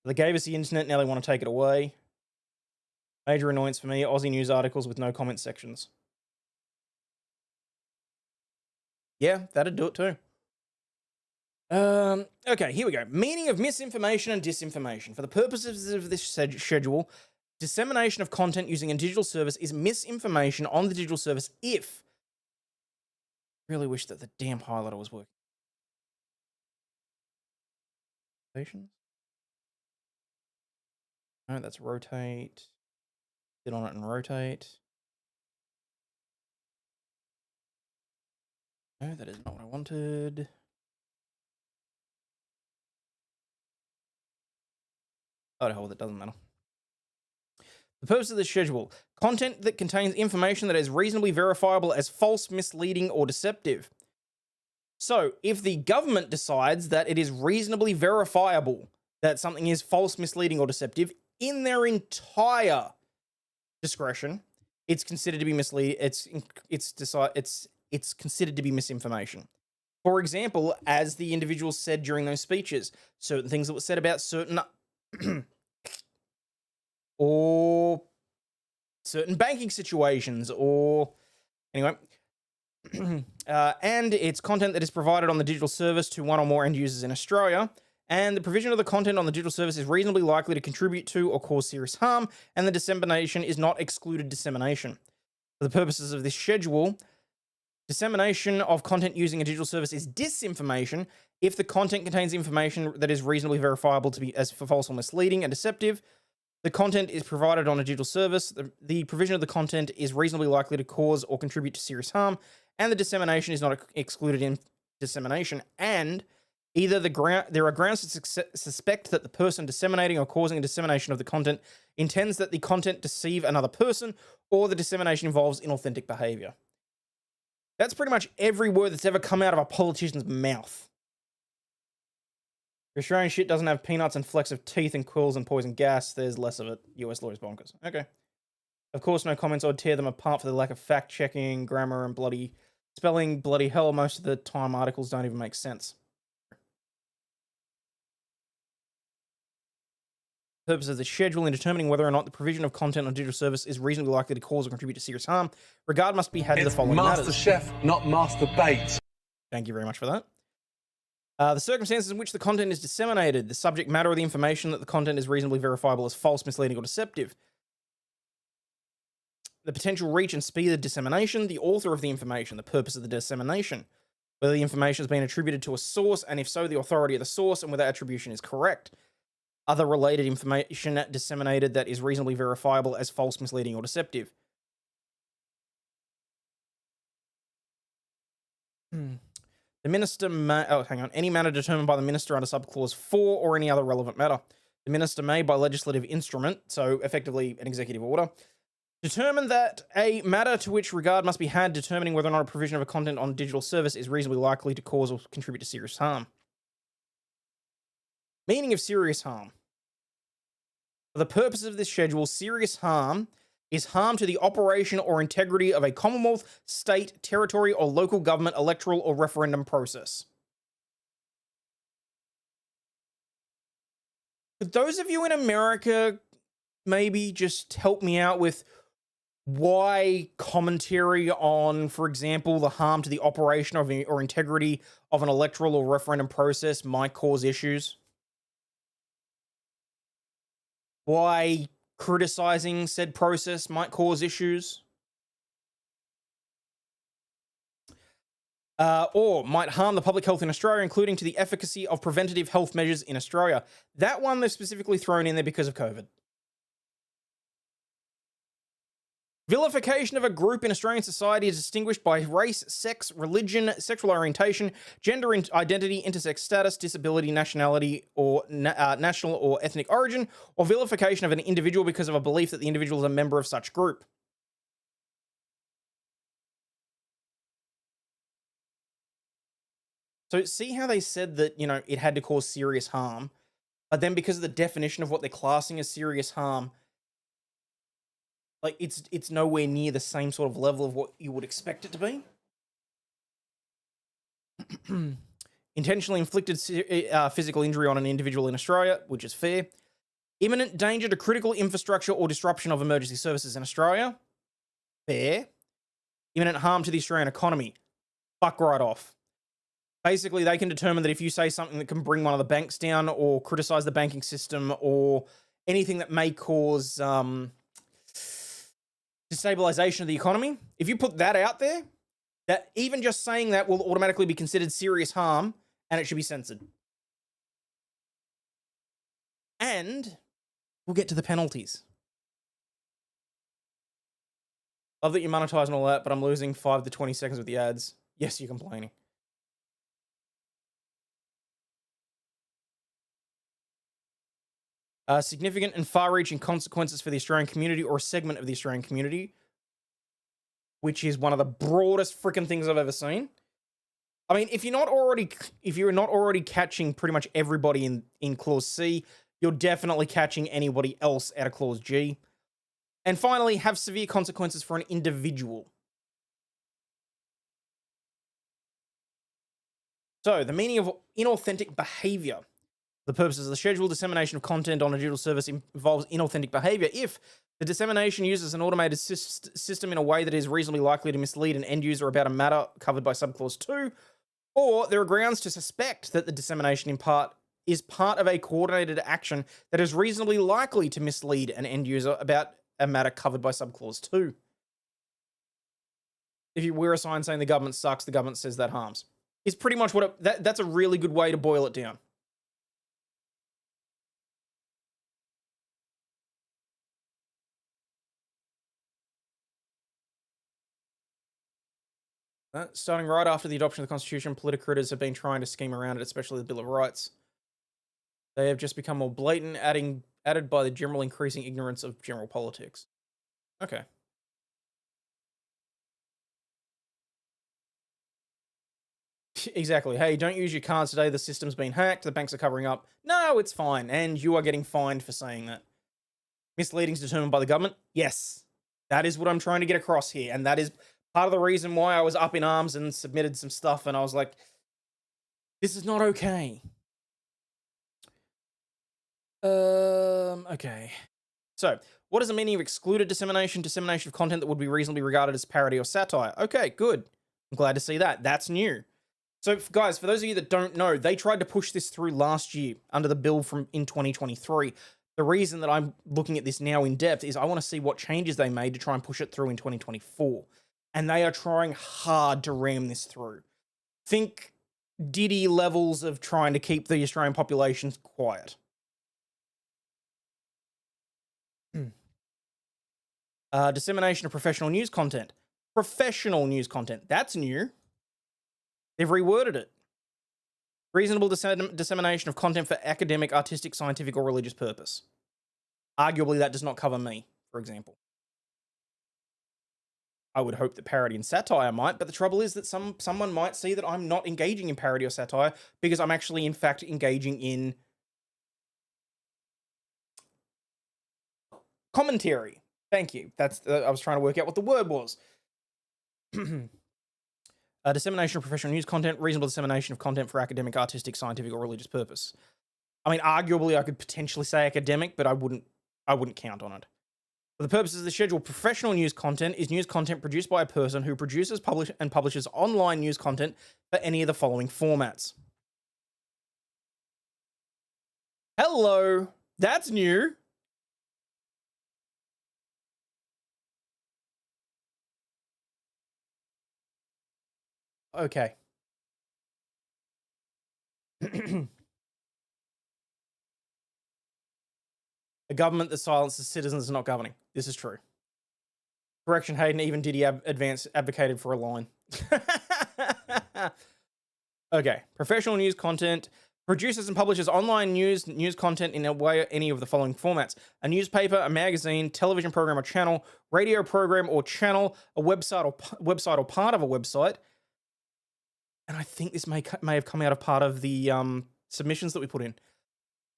They gave us the internet, now they want to take it away. Major annoyance for me, Aussie news articles with no comment sections. Yeah, that'd do it too. Okay, here we go. Meaning of misinformation and disinformation. For the purposes of this schedule, dissemination of content using a digital service is misinformation on the digital service if... Really wish that the damn highlighter was working. No, that's rotate. Sit on it and rotate. No, that is not what I wanted. Oh, hell, that doesn't matter. The purpose of this schedule: content that contains information that is reasonably verifiable as false, misleading, or deceptive. So, if the government decides that it is reasonably verifiable that something is false, misleading, or deceptive in their entire discretion, it's considered to be misleading. It's considered to be misinformation. For example, as the individuals said during those speeches, certain things that were said about certain or certain banking situations, or anyway, and it's content that is provided on the digital service to one or more end users in Australia, and the provision of the content on the digital service is reasonably likely to contribute to or cause serious harm, and the dissemination is not excluded dissemination. For the purposes of this schedule, dissemination of content using a digital service is disinformation if the content contains information that is reasonably verifiable to be as for false or misleading and deceptive. The content is provided on a digital service. The provision of the content is reasonably likely to cause or contribute to serious harm, and the dissemination is not excluded in dissemination. And either there are grounds to suspect that the person disseminating or causing a dissemination of the content intends that the content deceive another person, or the dissemination involves inauthentic behavior. That's pretty much every word that's ever come out of a politician's mouth. If Australian shit doesn't have peanuts and flecks of teeth and quills and poison gas, there's less of it. US lawyers bonkers. Okay. Of course, no comments. I'd tear them apart for the lack of fact-checking, grammar, and bloody spelling. Bloody hell, most of the time articles don't even make sense. The purpose of the schedule in determining whether or not the provision of content on digital service is reasonably likely to cause or contribute to serious harm, regard must be had to the following matters. Master Chef, not Master Bait. Thank you very much for that. The circumstances in which the content is disseminated, the subject matter of the information that the content is reasonably verifiable as false, misleading, or deceptive, the potential reach and speed of dissemination, the author of the information, the purpose of the dissemination, whether the information has been attributed to a source, and if so, the authority of the source, and whether attribution is correct. Other related information disseminated that is reasonably verifiable as false, misleading, or deceptive. The minister may... Oh, hang on. Any matter determined by the minister under subclause 4 or any other relevant matter. The minister may, by legislative instrument, so effectively an executive order, determine that a matter to which regard must be had, determining whether or not a provision of a content on digital service is reasonably likely to cause or contribute to serious harm. Meaning of serious harm. For the purposes of this schedule, serious harm is harm to the operation or integrity of a Commonwealth, state, territory, or local government electoral or referendum process. Could those of you in America maybe just help me out with why commentary on, for example, the harm to the operation of or integrity of an electoral or referendum process might cause issues? Why criticizing said process might cause issues? or might harm the public health in Australia, including to the efficacy of preventative health measures in Australia. That one they've specifically thrown in there because of COVID. Vilification of a group in Australian society is distinguished by race, sex, religion, sexual orientation, gender identity, intersex status, disability, nationality, or national or ethnic origin, or vilification of an individual because of a belief that the individual is a member of such group. So see how they said that, you know, it had to cause serious harm, but then because of the definition of what they're classing as serious harm, like it's nowhere near the same sort of level of what you would expect it to be. Intentionally inflicted physical injury on an individual in Australia, which is fair. Imminent danger to critical infrastructure or disruption of emergency services in Australia, fair. Imminent harm to the Australian economy, fuck right off. Basically, they can determine that if you say something that can bring one of the banks down or criticize the banking system or anything that may cause destabilization of the economy, if you put that out there, that even just saying that will automatically be considered serious harm and it should be censored. And we'll get to the penalties. Love that you monetize and all that, but I'm losing 5 to 20 seconds with the ads. Yes, you're complaining. Significant and far-reaching consequences for the Australian community or a segment of the Australian community, which is one of the broadest freaking things I've ever seen. I mean, if you're not already catching pretty much everybody in Clause C, you're definitely catching anybody else out of Clause G. And finally, have severe consequences for an individual. So, the meaning of inauthentic behavior. The purposes of the schedule, dissemination of content on a digital service involves inauthentic behavior if the dissemination uses an automated system in a way that is reasonably likely to mislead an end user about a matter covered by subclause 2, or there are grounds to suspect that the dissemination is part of a coordinated action that is reasonably likely to mislead an end user about a matter covered by subclause 2. If you wear a sign saying the government sucks, the government says that harms. It's pretty much what that's a really good way to boil it down. Starting right after the adoption of the Constitution, politicrators have been trying to scheme around it, especially the Bill of Rights. They have just become more blatant, added by the general increasing ignorance of general politics. Okay. Exactly. Hey, don't use your cards today. The system's been hacked. The banks are covering up. No, it's fine. And you are getting fined for saying that. Misleading is determined by the government? Yes. That is what I'm trying to get across here. And that is part of the reason why I was up in arms and submitted some stuff, and I was like, this is not okay. Okay. So, what is the meaning of excluded dissemination? Dissemination of content that would be reasonably regarded as parody or satire. Okay, good. I'm glad to see that. That's new. So, guys, for those of you that don't know, they tried to push this through last year under the bill in 2023. The reason that I'm looking at this now in depth is I want to see what changes they made to try and push it through in 2024. And they are trying hard to ram this through. Think Diddy levels of trying to keep the Australian population quiet. Dissemination of professional news content. Professional news content. That's new. They've reworded it. Reasonable dissemination of content for academic, artistic, scientific, or religious purpose. Arguably, that does not cover me, for example. I would hope that parody and satire might, but the trouble is that someone might see that I'm not engaging in parody or satire because I'm actually, in fact, engaging in commentary. Thank you. That's I was trying to work out what the word was. Dissemination of professional news content, reasonable dissemination of content for academic, artistic, scientific, or religious purpose. I mean, arguably, I could potentially say academic, but I wouldn't count on it. For the purposes of the schedule, professional news content is news content produced by a person who produces, publishes online news content for any of the following formats. Hello, that's new. Okay, A government that silences citizens is not governing. This is true. Correction, Hayden, even Diddy advocated for a line. Okay. Professional news content. Produces and publishes online news content in any of the following formats: a newspaper, a magazine, television program or channel, radio program or channel, a website or part of a website. And I think this may have come out of part of the submissions that we put in.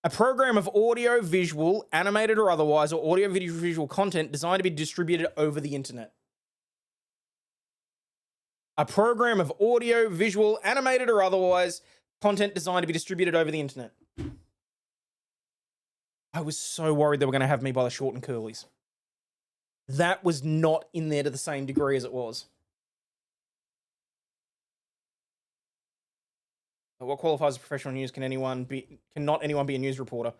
A program of audio, visual, animated or otherwise, or audio, visual content designed to be distributed over the internet. A program of audio, visual, animated or otherwise, content designed to be distributed over the internet. I was so worried they were going to have me by the short and curlies. That was not in there to the same degree as it was. What qualifies as professional news? Cannot anyone be a news reporter?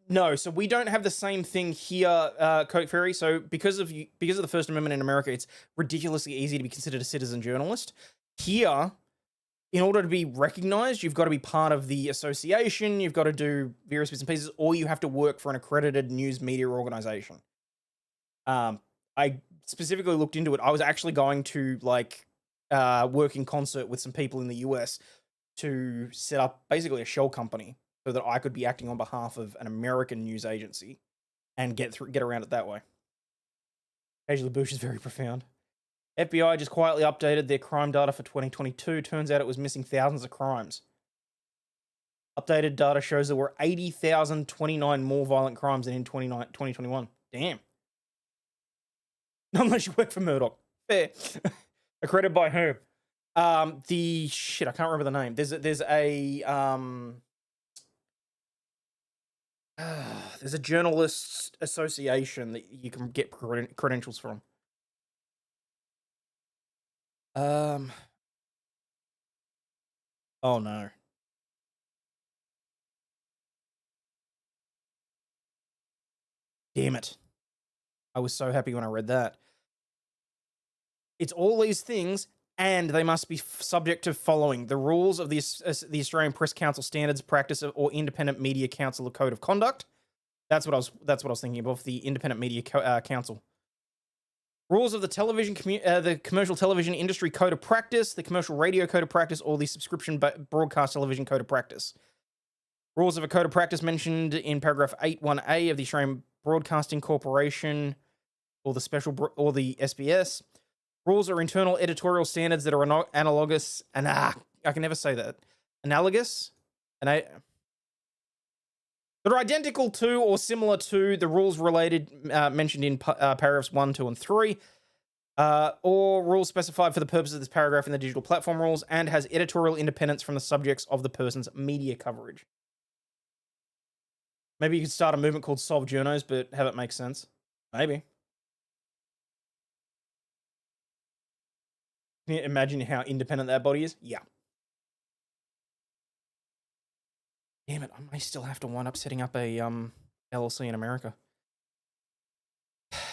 No, so we don't have the same thing here, Coke Ferry. So because of the First Amendment in America, it's ridiculously easy to be considered a citizen journalist. Here, in order to be recognized, you've got to be part of the association, you've got to do various bits and pieces, or you have to work for an accredited news media organization. I specifically looked into it. I was actually going to work in concert with some people in the US to set up basically a shell company so that I could be acting on behalf of an American news agency and get around it that way. Occasionally, Bush is very profound. FBI just quietly updated their crime data for 2022. Turns out it was missing thousands of crimes. Updated data shows there were 80,029 more violent crimes than in 2021. Damn. Not unless you work for Murdoch. Fair. Accredited by who? I can't remember the name. There's a journalists association that you can get credentials from. Oh no. Damn it. I was so happy when I read that. It's all these things, and they must be subject to following the rules of the Australian Press Council Standards, Practice, or Independent Media Council Code of Conduct. That's what I was thinking of, the Independent Media Council. Rules of the Commercial Television Industry Code of Practice, the Commercial Radio Code of Practice, or the Subscription Broadcast Television Code of Practice. Rules of a Code of Practice mentioned in paragraph 8.1a of the Australian Broadcasting Corporation, or the SBS. Rules are internal editorial standards that are analogous, and I can never say that. Analogous? That are identical to or similar to the rules mentioned in paragraphs 1, 2, and 3, or rules specified for the purpose of this paragraph in the digital platform rules, and has editorial independence from the subjects of the person's media coverage. Maybe you could start a movement called Solve Journos, but have it make sense. Maybe. Can you imagine how independent that body is? Yeah. Damn it, I may still have to wind up setting up a LLC in America.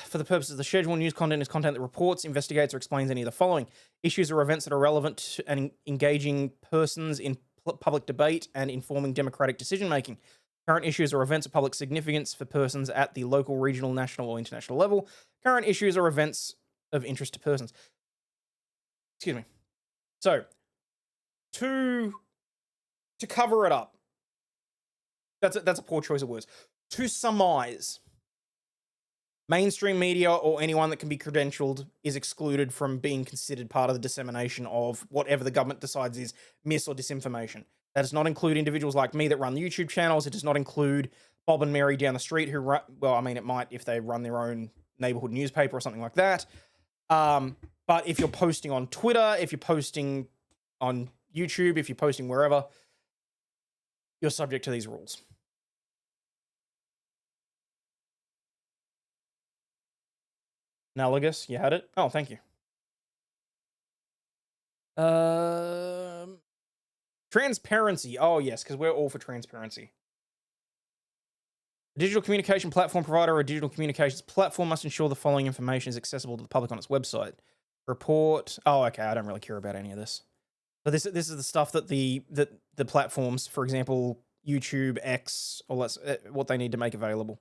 For the purposes of the schedule, news content is content that reports, investigates, or explains any of the following: issues or events that are relevant to and engaging persons in public debate and informing democratic decision-making. Current issues or events of public significance for persons at the local, regional, national, or international level. Current issues or events of interest to persons. Excuse me. So, to cover it up, that's a poor choice of words. To surmise, mainstream media or anyone that can be credentialed is excluded from being considered part of the dissemination of whatever the government decides is mis or disinformation. That does not include individuals like me that run YouTube channels. It does not include Bob and Mary down the street who run, well, I mean, it might if they run their own neighborhood newspaper or something like that. But if you're posting on Twitter, if you're posting on YouTube, if you're posting wherever, you're subject to these rules. Analogous, you had it? Oh, thank you. Transparency. Oh, yes, because we're all for transparency. A digital communication platform provider or a digital communications platform must ensure the following information is accessible to the public on its website. Report. Oh, okay, I don't really care about any of this. So this is the stuff that the platforms, for example, YouTube, X, all that's what they need to make available.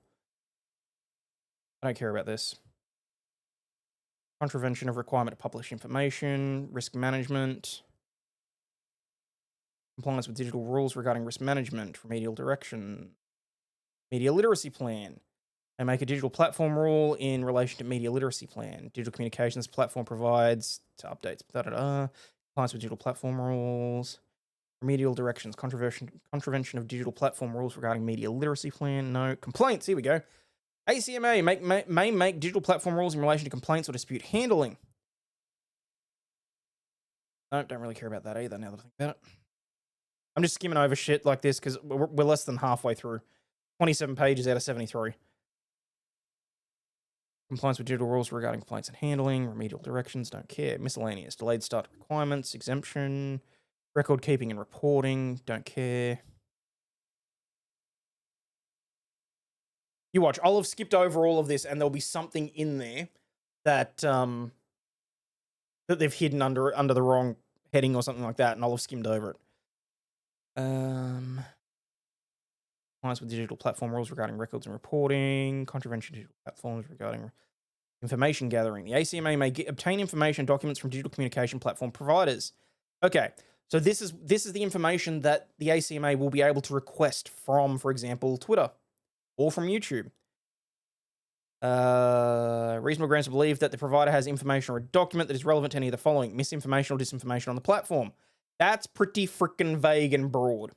I don't care about this. Contravention of requirement to publish information, risk management, compliance with digital rules regarding risk management, remedial direction, media literacy plan. They make a digital platform rule in relation to media literacy plan. Digital communications platform provides to updates. Compliance with digital platform rules. Remedial directions. Contravention of digital platform rules regarding media literacy plan. No. Complaints. Here we go. ACMA may make digital platform rules in relation to complaints or dispute handling. No, don't really care about that either now that I think about it. I'm just skimming over shit like this because we're less than halfway through. 27 pages out of 73. Compliance with digital rules regarding complaints and handling. Remedial directions, don't care. Miscellaneous. Delayed start requirements. Exemption. Record keeping and reporting, don't care. You watch. I'll have skipped over all of this and there'll be something in there that that they've hidden under the wrong heading or something like that, and I'll have skimmed over it. Compliance with digital platform rules regarding records and reporting, contravention of digital platforms regarding information gathering. The ACMA may obtain information documents from digital communication platform providers. Okay, so this is the information that the ACMA will be able to request from, for example, Twitter or from YouTube. Reasonable grounds to believe that the provider has information or a document that is relevant to any of the following: misinformation or disinformation on the platform. That's pretty freaking vague and broad.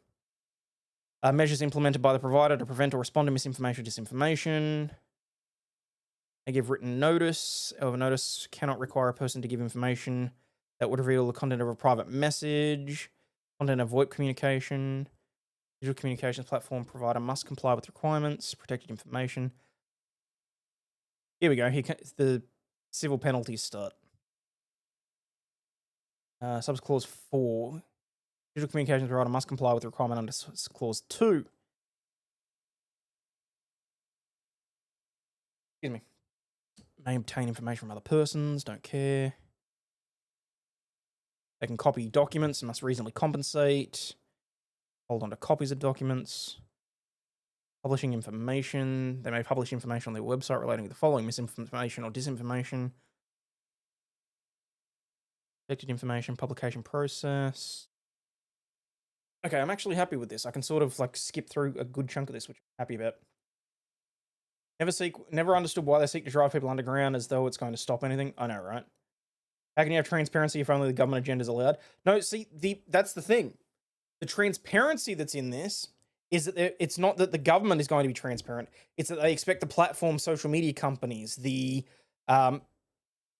Measures implemented by the provider to prevent or respond to misinformation or disinformation. They give written notice. However, notice cannot require a person to give information that would reveal the content of a private message. Content of VoIP communication. Digital communications platform provider must comply with requirements. Protected information. Here we go. Here the civil penalties start. Subs clause 4. Digital communications provider must comply with the requirement under clause 2. Excuse me. May obtain information from other persons. Don't care. They can copy documents and must reasonably compensate. Hold on to copies of documents. Publishing information. They may publish information on their website relating to the following: misinformation or disinformation. Protected information, publication process. Okay, I'm actually happy with this. I can sort of like skip through a good chunk of this, which I'm happy about. Never understood why they seek to drive people underground as though it's going to stop anything. I know, right? How can you have transparency if only the government agenda is allowed? No, see, that's the thing. The transparency that's in this is that it's not that the government is going to be transparent. It's that they expect the platform social media companies, the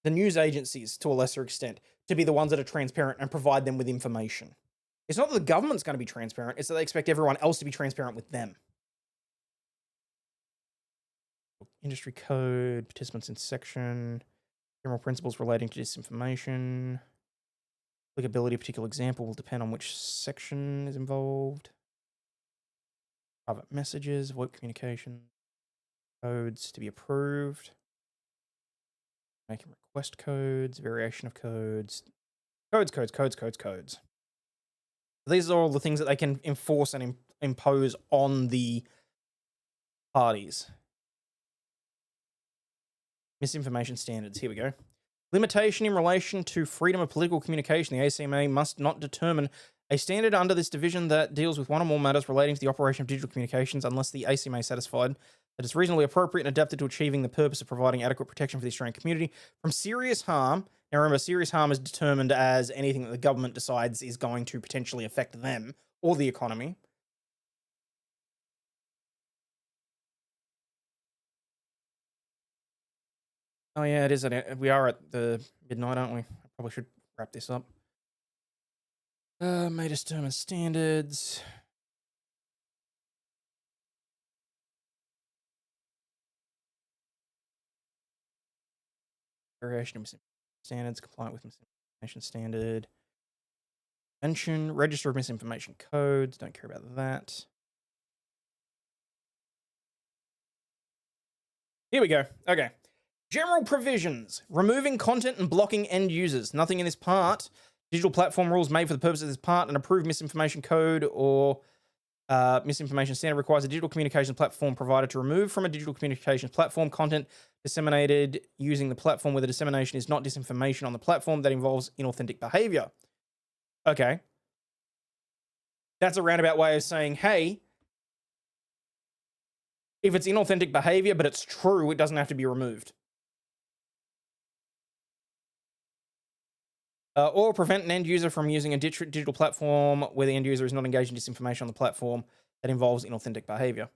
news agencies to a lesser extent, to be the ones that are transparent and provide them with information. It's not that the government's going to be transparent. It's that they expect everyone else to be transparent with them. Industry code, participants in section, general principles relating to disinformation. Applicability of particular example will depend on which section is involved. Private messages, VoIP communication, codes to be approved. Making request codes, variation of codes. Codes. These are all the things that they can enforce and impose on the parties. Misinformation standards. Here we go. Limitation in relation to freedom of political communication. The ACMA must not determine a standard under this division that deals with one or more matters relating to the operation of digital communications unless the ACMA is satisfied that it's reasonably appropriate and adapted to achieving the purpose of providing adequate protection for the Australian community from serious harm. Now remember, serious harm is determined as anything that the government decides is going to potentially affect them or the economy. Oh yeah, it is. We are at the midnight, aren't we? I probably should wrap this up. May determine standards. Variation of standards, compliant with misinformation standard. Mention, register of misinformation codes. Don't care about that. Here we go. Okay. General provisions. Removing content and blocking end users. Nothing in this part Digital platform rules made for the purpose of this part. An approved misinformation code or misinformation standard requires a digital communications platform provider to remove from a digital communications platform content disseminated using the platform where the dissemination is not disinformation on the platform that involves inauthentic behavior. Okay. That's a roundabout way of saying, hey, if it's inauthentic behavior, but it's true, it doesn't have to be removed. Or prevent an end user from using a digital platform where the end user is not engaged in disinformation on the platform that involves inauthentic behavior.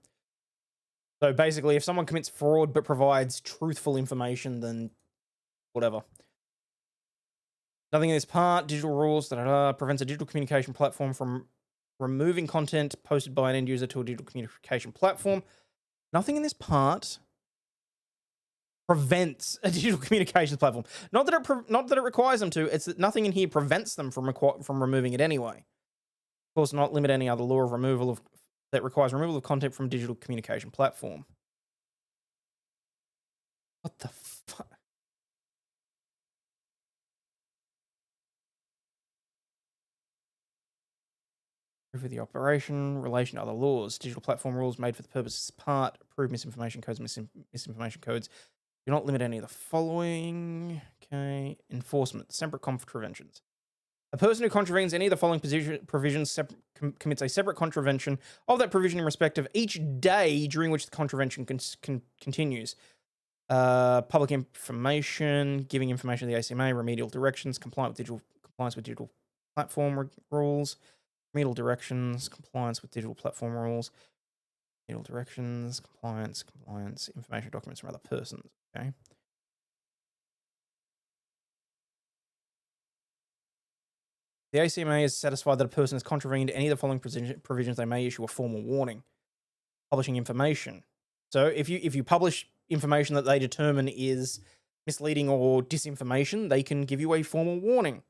So basically, if someone commits fraud but provides truthful information, then whatever. Nothing in this part, digital rules, prevents a digital communication platform from removing content posted by an end user to a digital communication platform. Nothing in this part prevents a digital communications platform. Not that it requires them to. It's that nothing in here prevents them from removing it anyway. Of course, not limit any other law of that requires removal of content from digital communication platform. What the fuck? For the operation, relation to other laws, digital platform rules made for the purpose of this part, approved misinformation codes, misinformation codes. Do not limit any of the following. Okay. Enforcement, separate contraventions. A person who contravenes any of the following provisions commits a separate contravention of that provision in respect of each day during which the contravention continues. Public information, giving information to the ACMA, remedial directions, compliance with digital platform rules, remedial directions, compliance with digital platform rules, remedial directions, compliance, information documents from other persons. Okay. The ACMA is satisfied that a person has contravened any of the following provisions. They may issue a formal warning. Publishing information. So if you publish information that they determine is misleading or disinformation, they can give you a formal warning.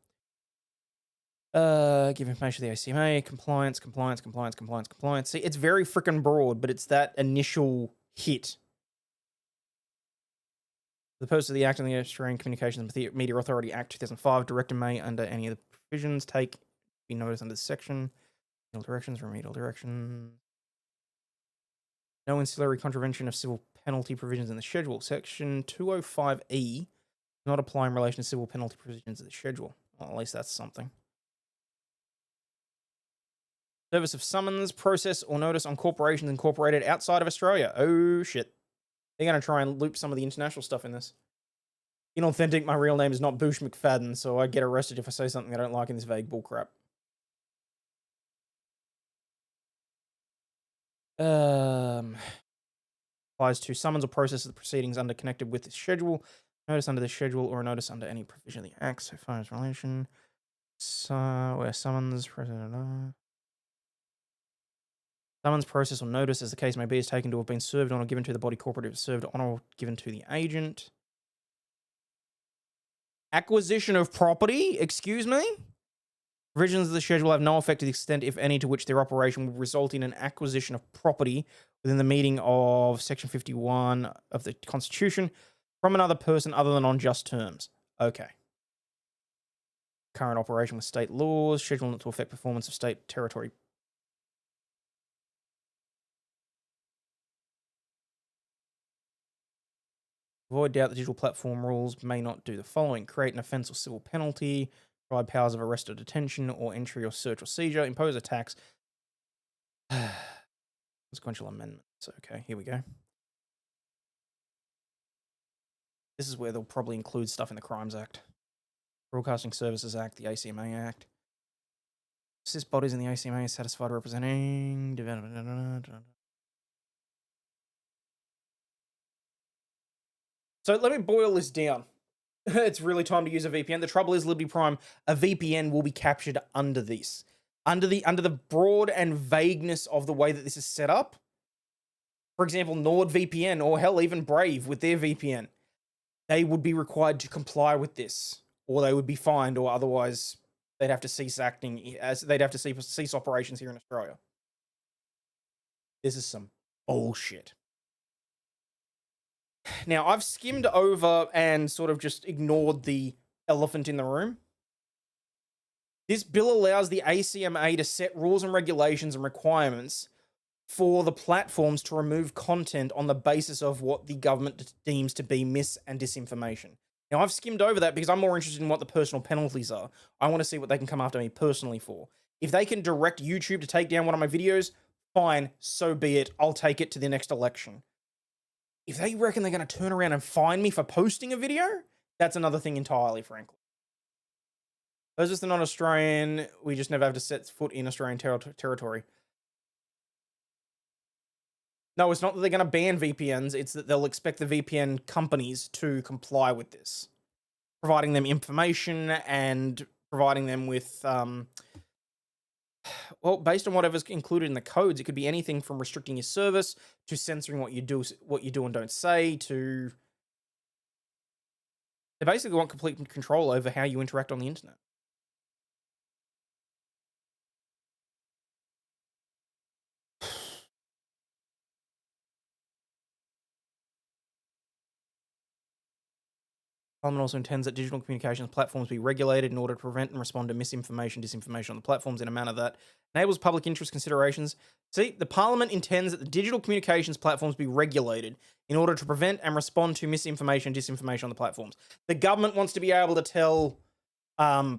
Give information to the ACMA, compliance. See, it's very freaking broad, but it's that initial hit. For the purpose of the Act on the Australian Communications and Media Authority Act 2005, director may, under any of the provisions, be noticed under this section. Remedial directions. No ancillary contravention of civil penalty provisions in the schedule. Section 205E does not apply in relation to civil penalty provisions of the schedule. Well, at least that's something. Service of summons, process, or notice on corporations incorporated outside of Australia. Oh, shit. They're going to try and loop some of the international stuff in this. Inauthentic, my real name is not Boosh McFadden, so I get arrested if I say something I don't like in this vague bullcrap. Applies to summons or process of the proceedings under connected with the schedule, notice under the schedule, or a notice under any provision of the Act, so far as relation. So, where summons, summons, process, or notice, as the case may be, is taken to have been served on or given to the body corporate if served on or given to the agent. Acquisition of property? Excuse me? Provisions of the schedule have no effect to the extent, if any, to which their operation will result in an acquisition of property within the meaning of Section 51 of the Constitution from another person other than on just terms. Okay. Current operation with state laws, schedule not to affect performance of state territory. Avoid doubt the digital platform rules may not do the following: create an offence or civil penalty, provide powers of arrest or detention, or entry or search or seizure, impose a tax. Consequential amendments. Okay, here we go. This is where they'll probably include stuff in the Crimes Act, Broadcasting Services Act, the ACMA Act. Assist bodies in the ACMA is satisfied representing. So let me boil this down. It's really time to use a VPN. The trouble is, Liberty Prime, a VPN will be captured under this. Under the broad and vagueness of the way that this is set up. For example, NordVPN, or hell, even Brave with their VPN. They would be required to comply with this, or they would be fined, or otherwise they'd have to cease acting, as they'd have to cease operations here in Australia. This is some bullshit. Now, I've skimmed over and sort of just ignored the elephant in the room. This bill allows the ACMA to set rules and regulations and requirements for the platforms to remove content on the basis of what the government deems to be mis and disinformation. Now, I've skimmed over that because I'm more interested in what the personal penalties are. I want to see what they can come after me personally for. If they can direct YouTube to take down one of my videos, fine, so be it. I'll take it to the next election. If they reckon they're going to turn around and fine me for posting a video, that's another thing entirely, frankly. Those of us that are not Australian, we just never have to set foot in Australian territory. No, it's not that they're going to ban VPNs, it's that they'll expect the VPN companies to comply with this. Providing them information and providing them with, well, based on whatever's included in the codes, it could be anything from restricting your service to censoring what you do and don't say to... They basically want complete control over how you interact on the internet. Parliament also intends that digital communications platforms be regulated in order to prevent and respond to misinformation, disinformation on the platforms in a manner that enables public interest considerations. See, the Parliament intends that the digital communications platforms be regulated in order to prevent and respond to misinformation, disinformation on the platforms. The government wants to be able to tell the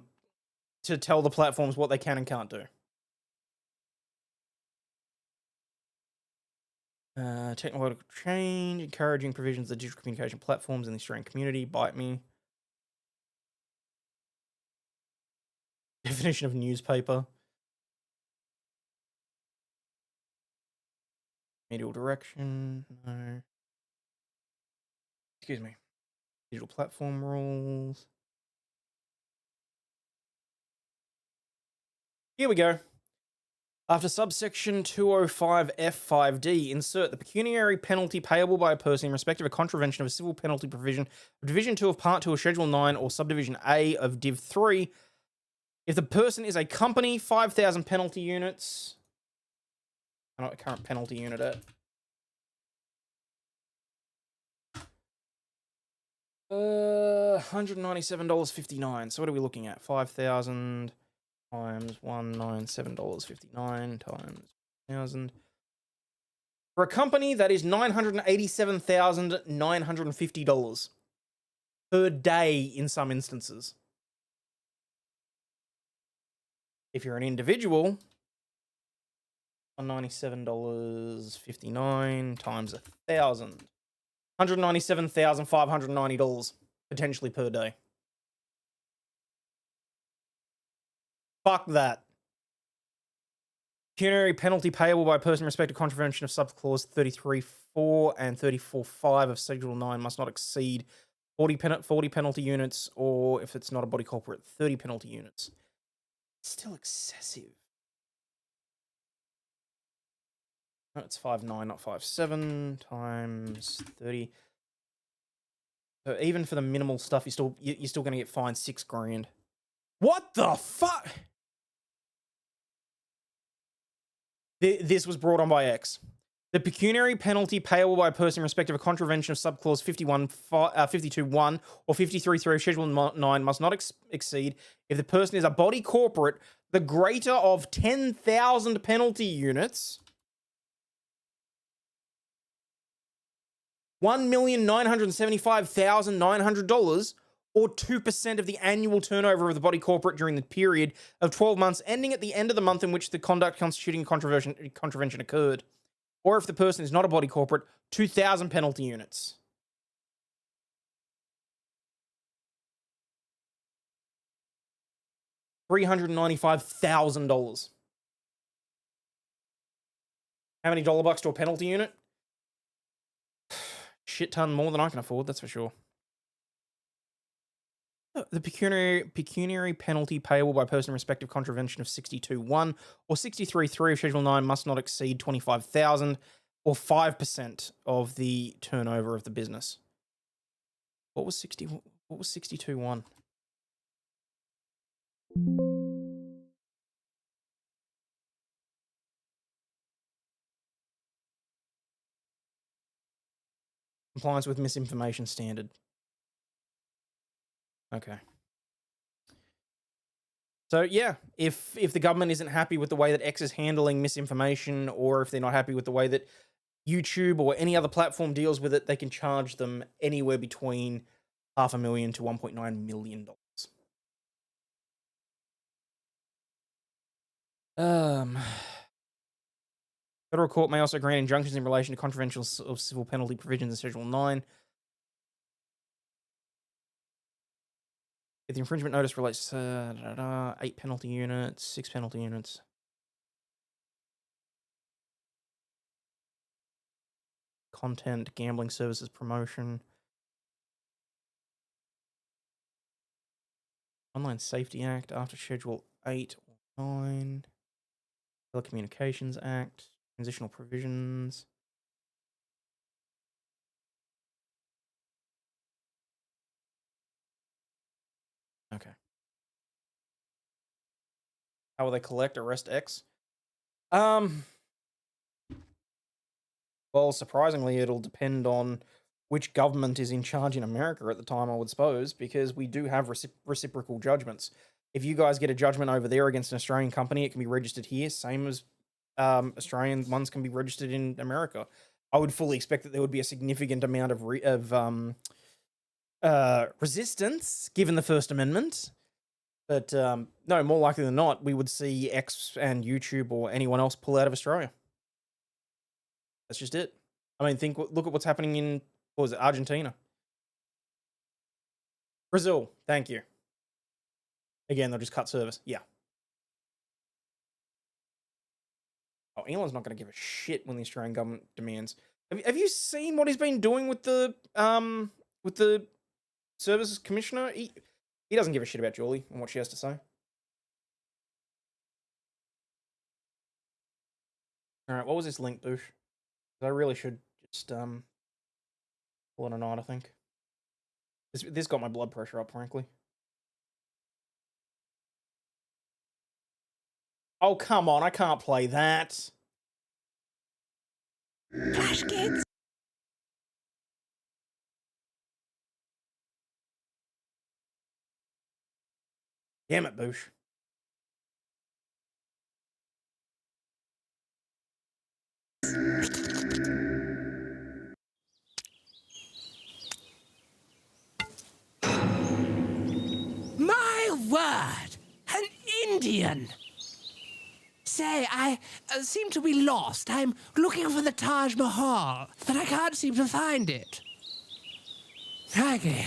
platforms what they can and can't do. Technological change, encouraging provisions of digital communication platforms in the Australian community. Bite me. Definition of newspaper. Medial direction. No. Excuse me. Digital platform rules. Here we go. After subsection 205F5D, insert the pecuniary penalty payable by a person in respect of a contravention of a civil penalty provision of Division 2 of Part 2 of Schedule 9 or Subdivision A of Div 3. If the person is a company, 5,000 penalty units. I know what current penalty unit at. $197.59. So what are we looking at? 5,000 times $197.59 times 1,000. For a company, that is $987,950 per day in some instances. If you're an individual, $197.59 times 1,000. $197,590 potentially per day. Fuck that. Pecuniary penalty payable by a person in respect of contravention of subclause 33.4 and 34.5 of Schedule 9 must not exceed 40 penalty units, or if it's not a body culprit, 30 penalty units. It's still excessive. No, it's 5.9, not 5.7 times 30. So even for the minimal stuff, you're still going to get fined $6,000. What the fuck? This was brought on by X. The pecuniary penalty payable by a person in respect of a contravention of subclause 52.1 or 53.3 of Schedule 9 must not exceed, if the person is a body corporate, the greater of 10,000 penalty units, $1,975,900, or 2% of the annual turnover of the body corporate during the period of 12 months ending at the end of the month in which the conduct constituting contravention occurred. Or if the person is not a body corporate, 2,000 penalty units. $395,000. How many dollar bucks to a penalty unit? Shit ton more than I can afford, that's for sure. The pecuniary penalty payable by person in respect of contravention of 62.1 or 63.3 of Schedule 9 must not exceed 25,000 or 5% of the turnover of the business. What was 62.1? Compliance with misinformation standard. Okay. So yeah, if the government isn't happy with the way that X is handling misinformation, or if they're not happy with the way that YouTube or any other platform deals with it, they can charge them anywhere between $500,000 to $1.9 million. Federal court may also grant injunctions in relation to contravention of civil penalty provisions in Schedule 9. If the infringement notice relates to 8 penalty units, 6 penalty units. Content, gambling services, promotion. Online Safety Act after Schedule 8 or 9. Telecommunications Act. Transitional provisions. Okay. How will they collect Arrest X? Well, surprisingly, it'll depend on which government is in charge in America at the time, I would suppose, because we do have reciprocal judgments. If you guys get a judgment over there against an Australian company, it can be registered here, same as Australian ones can be registered in America. I would fully expect that there would be a significant amount of resistance given the First Amendment. But no, more likely than not, we would see X and YouTube or anyone else pull out of Australia. That's just it. I mean, look at what's happening in, what was it, Argentina? Brazil, thank you. Again, they'll just cut service. Yeah. Oh, Elon's not going to give a shit when the Australian government demands. Have you seen what he's been doing with the services commissioner? He doesn't give a shit about Julie and what she has to say. All right, what was this link, Boosh? I really should just pull it a night, I think. This got my blood pressure up, frankly. Oh, come on, I can't play that. Flash kids. Damn it, Boosh. My word! An Indian! Say, I seem to be lost. I'm looking for the Taj Mahal, but I can't seem to find it. Crikey,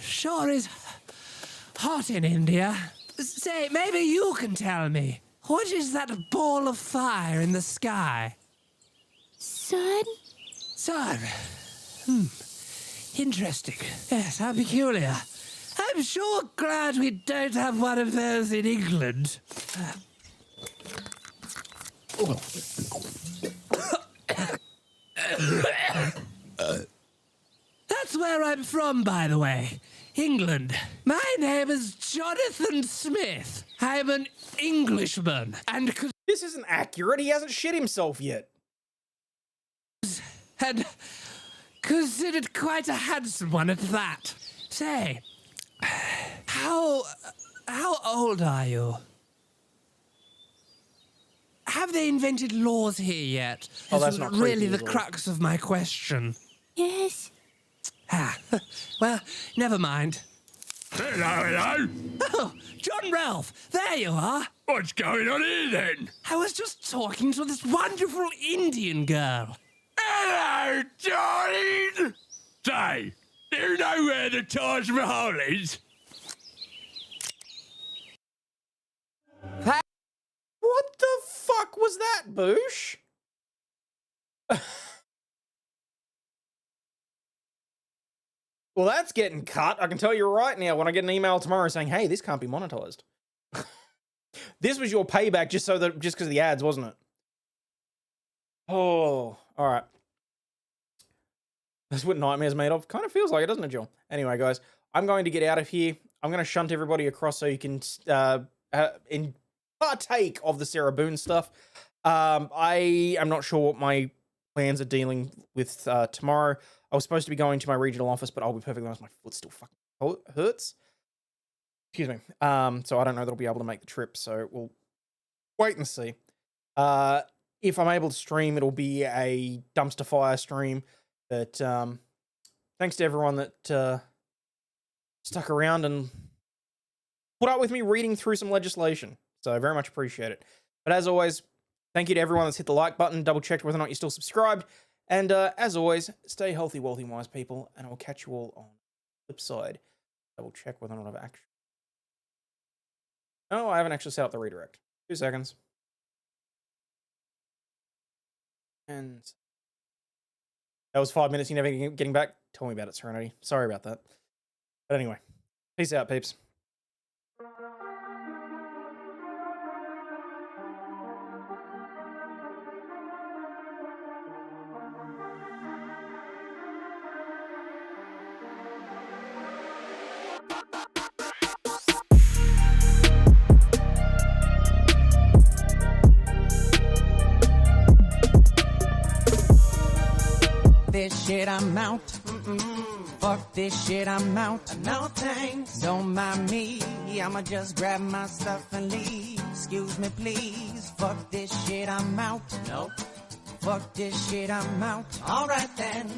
sure is hot in India. Say, maybe you can tell me. What is that ball of fire in the sky? Sun? Sun. Interesting. Yes, how peculiar. I'm sure glad we don't have one of those in England. That's where I'm from, by the way. England. My name is Jonathan Smith. I'm an Englishman, and this isn't accurate. He hasn't shit himself yet. And considered quite a handsome one at that. Say, how old are you? Have they invented laws here yet? Oh, that's not really the creepy, crux of my question. Yes. Ah, well, never mind. Hello. Oh, John Ralph, there you are. What's going on here then? I was just talking to this wonderful Indian girl. Hello, darling. Say, do you know where the Taj Mahal is? What the fuck was that, Boosh? Well, that's getting cut. I can tell you right now when I get an email tomorrow saying, hey, this can't be monetized. This was your payback just because of the ads, wasn't it? Oh, all right. That's what Nightmare's made of. Kind of feels like it, doesn't it, Jill? Anyway, guys, I'm going to get out of here. I'm going to shunt everybody across so you can partake of the Sarah Boone stuff. I am not sure what my plans are dealing with tomorrow. I was supposed to be going to my regional office, but I'll be perfectly honest, my foot still fucking hurts. Excuse me. So I don't know that I'll be able to make the trip, so we'll wait and see. If I'm able to stream, it'll be a dumpster fire stream. But thanks to everyone that stuck around and put up with me reading through some legislation. So I very much appreciate it. But as always, thank you to everyone that's hit the like button, double-checked whether or not you're still subscribed. And as always, stay healthy, wealthy, wise people, and I'll catch you all on the flip side. Double-check whether or not I've actually... No, I haven't actually set up the redirect. 2 seconds. And that was 5 minutes. You never getting back? Tell me about it, Serenity. Sorry about that. But anyway, peace out, peeps. This shit, I'm out. Fuck this shit, I'm out. No thanks. Don't mind me. I'ma just grab my stuff and leave. Excuse me, please. Fuck this shit, I'm out. Nope. Fuck this shit, I'm out. Alright then.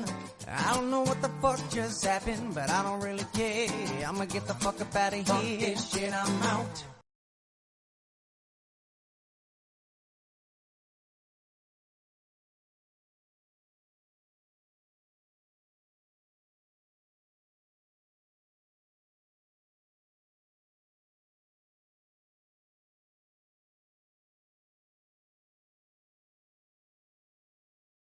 I don't know what the fuck just happened, but I don't really care. I'ma get the fuck up out of here. Fuck this shit, I'm out.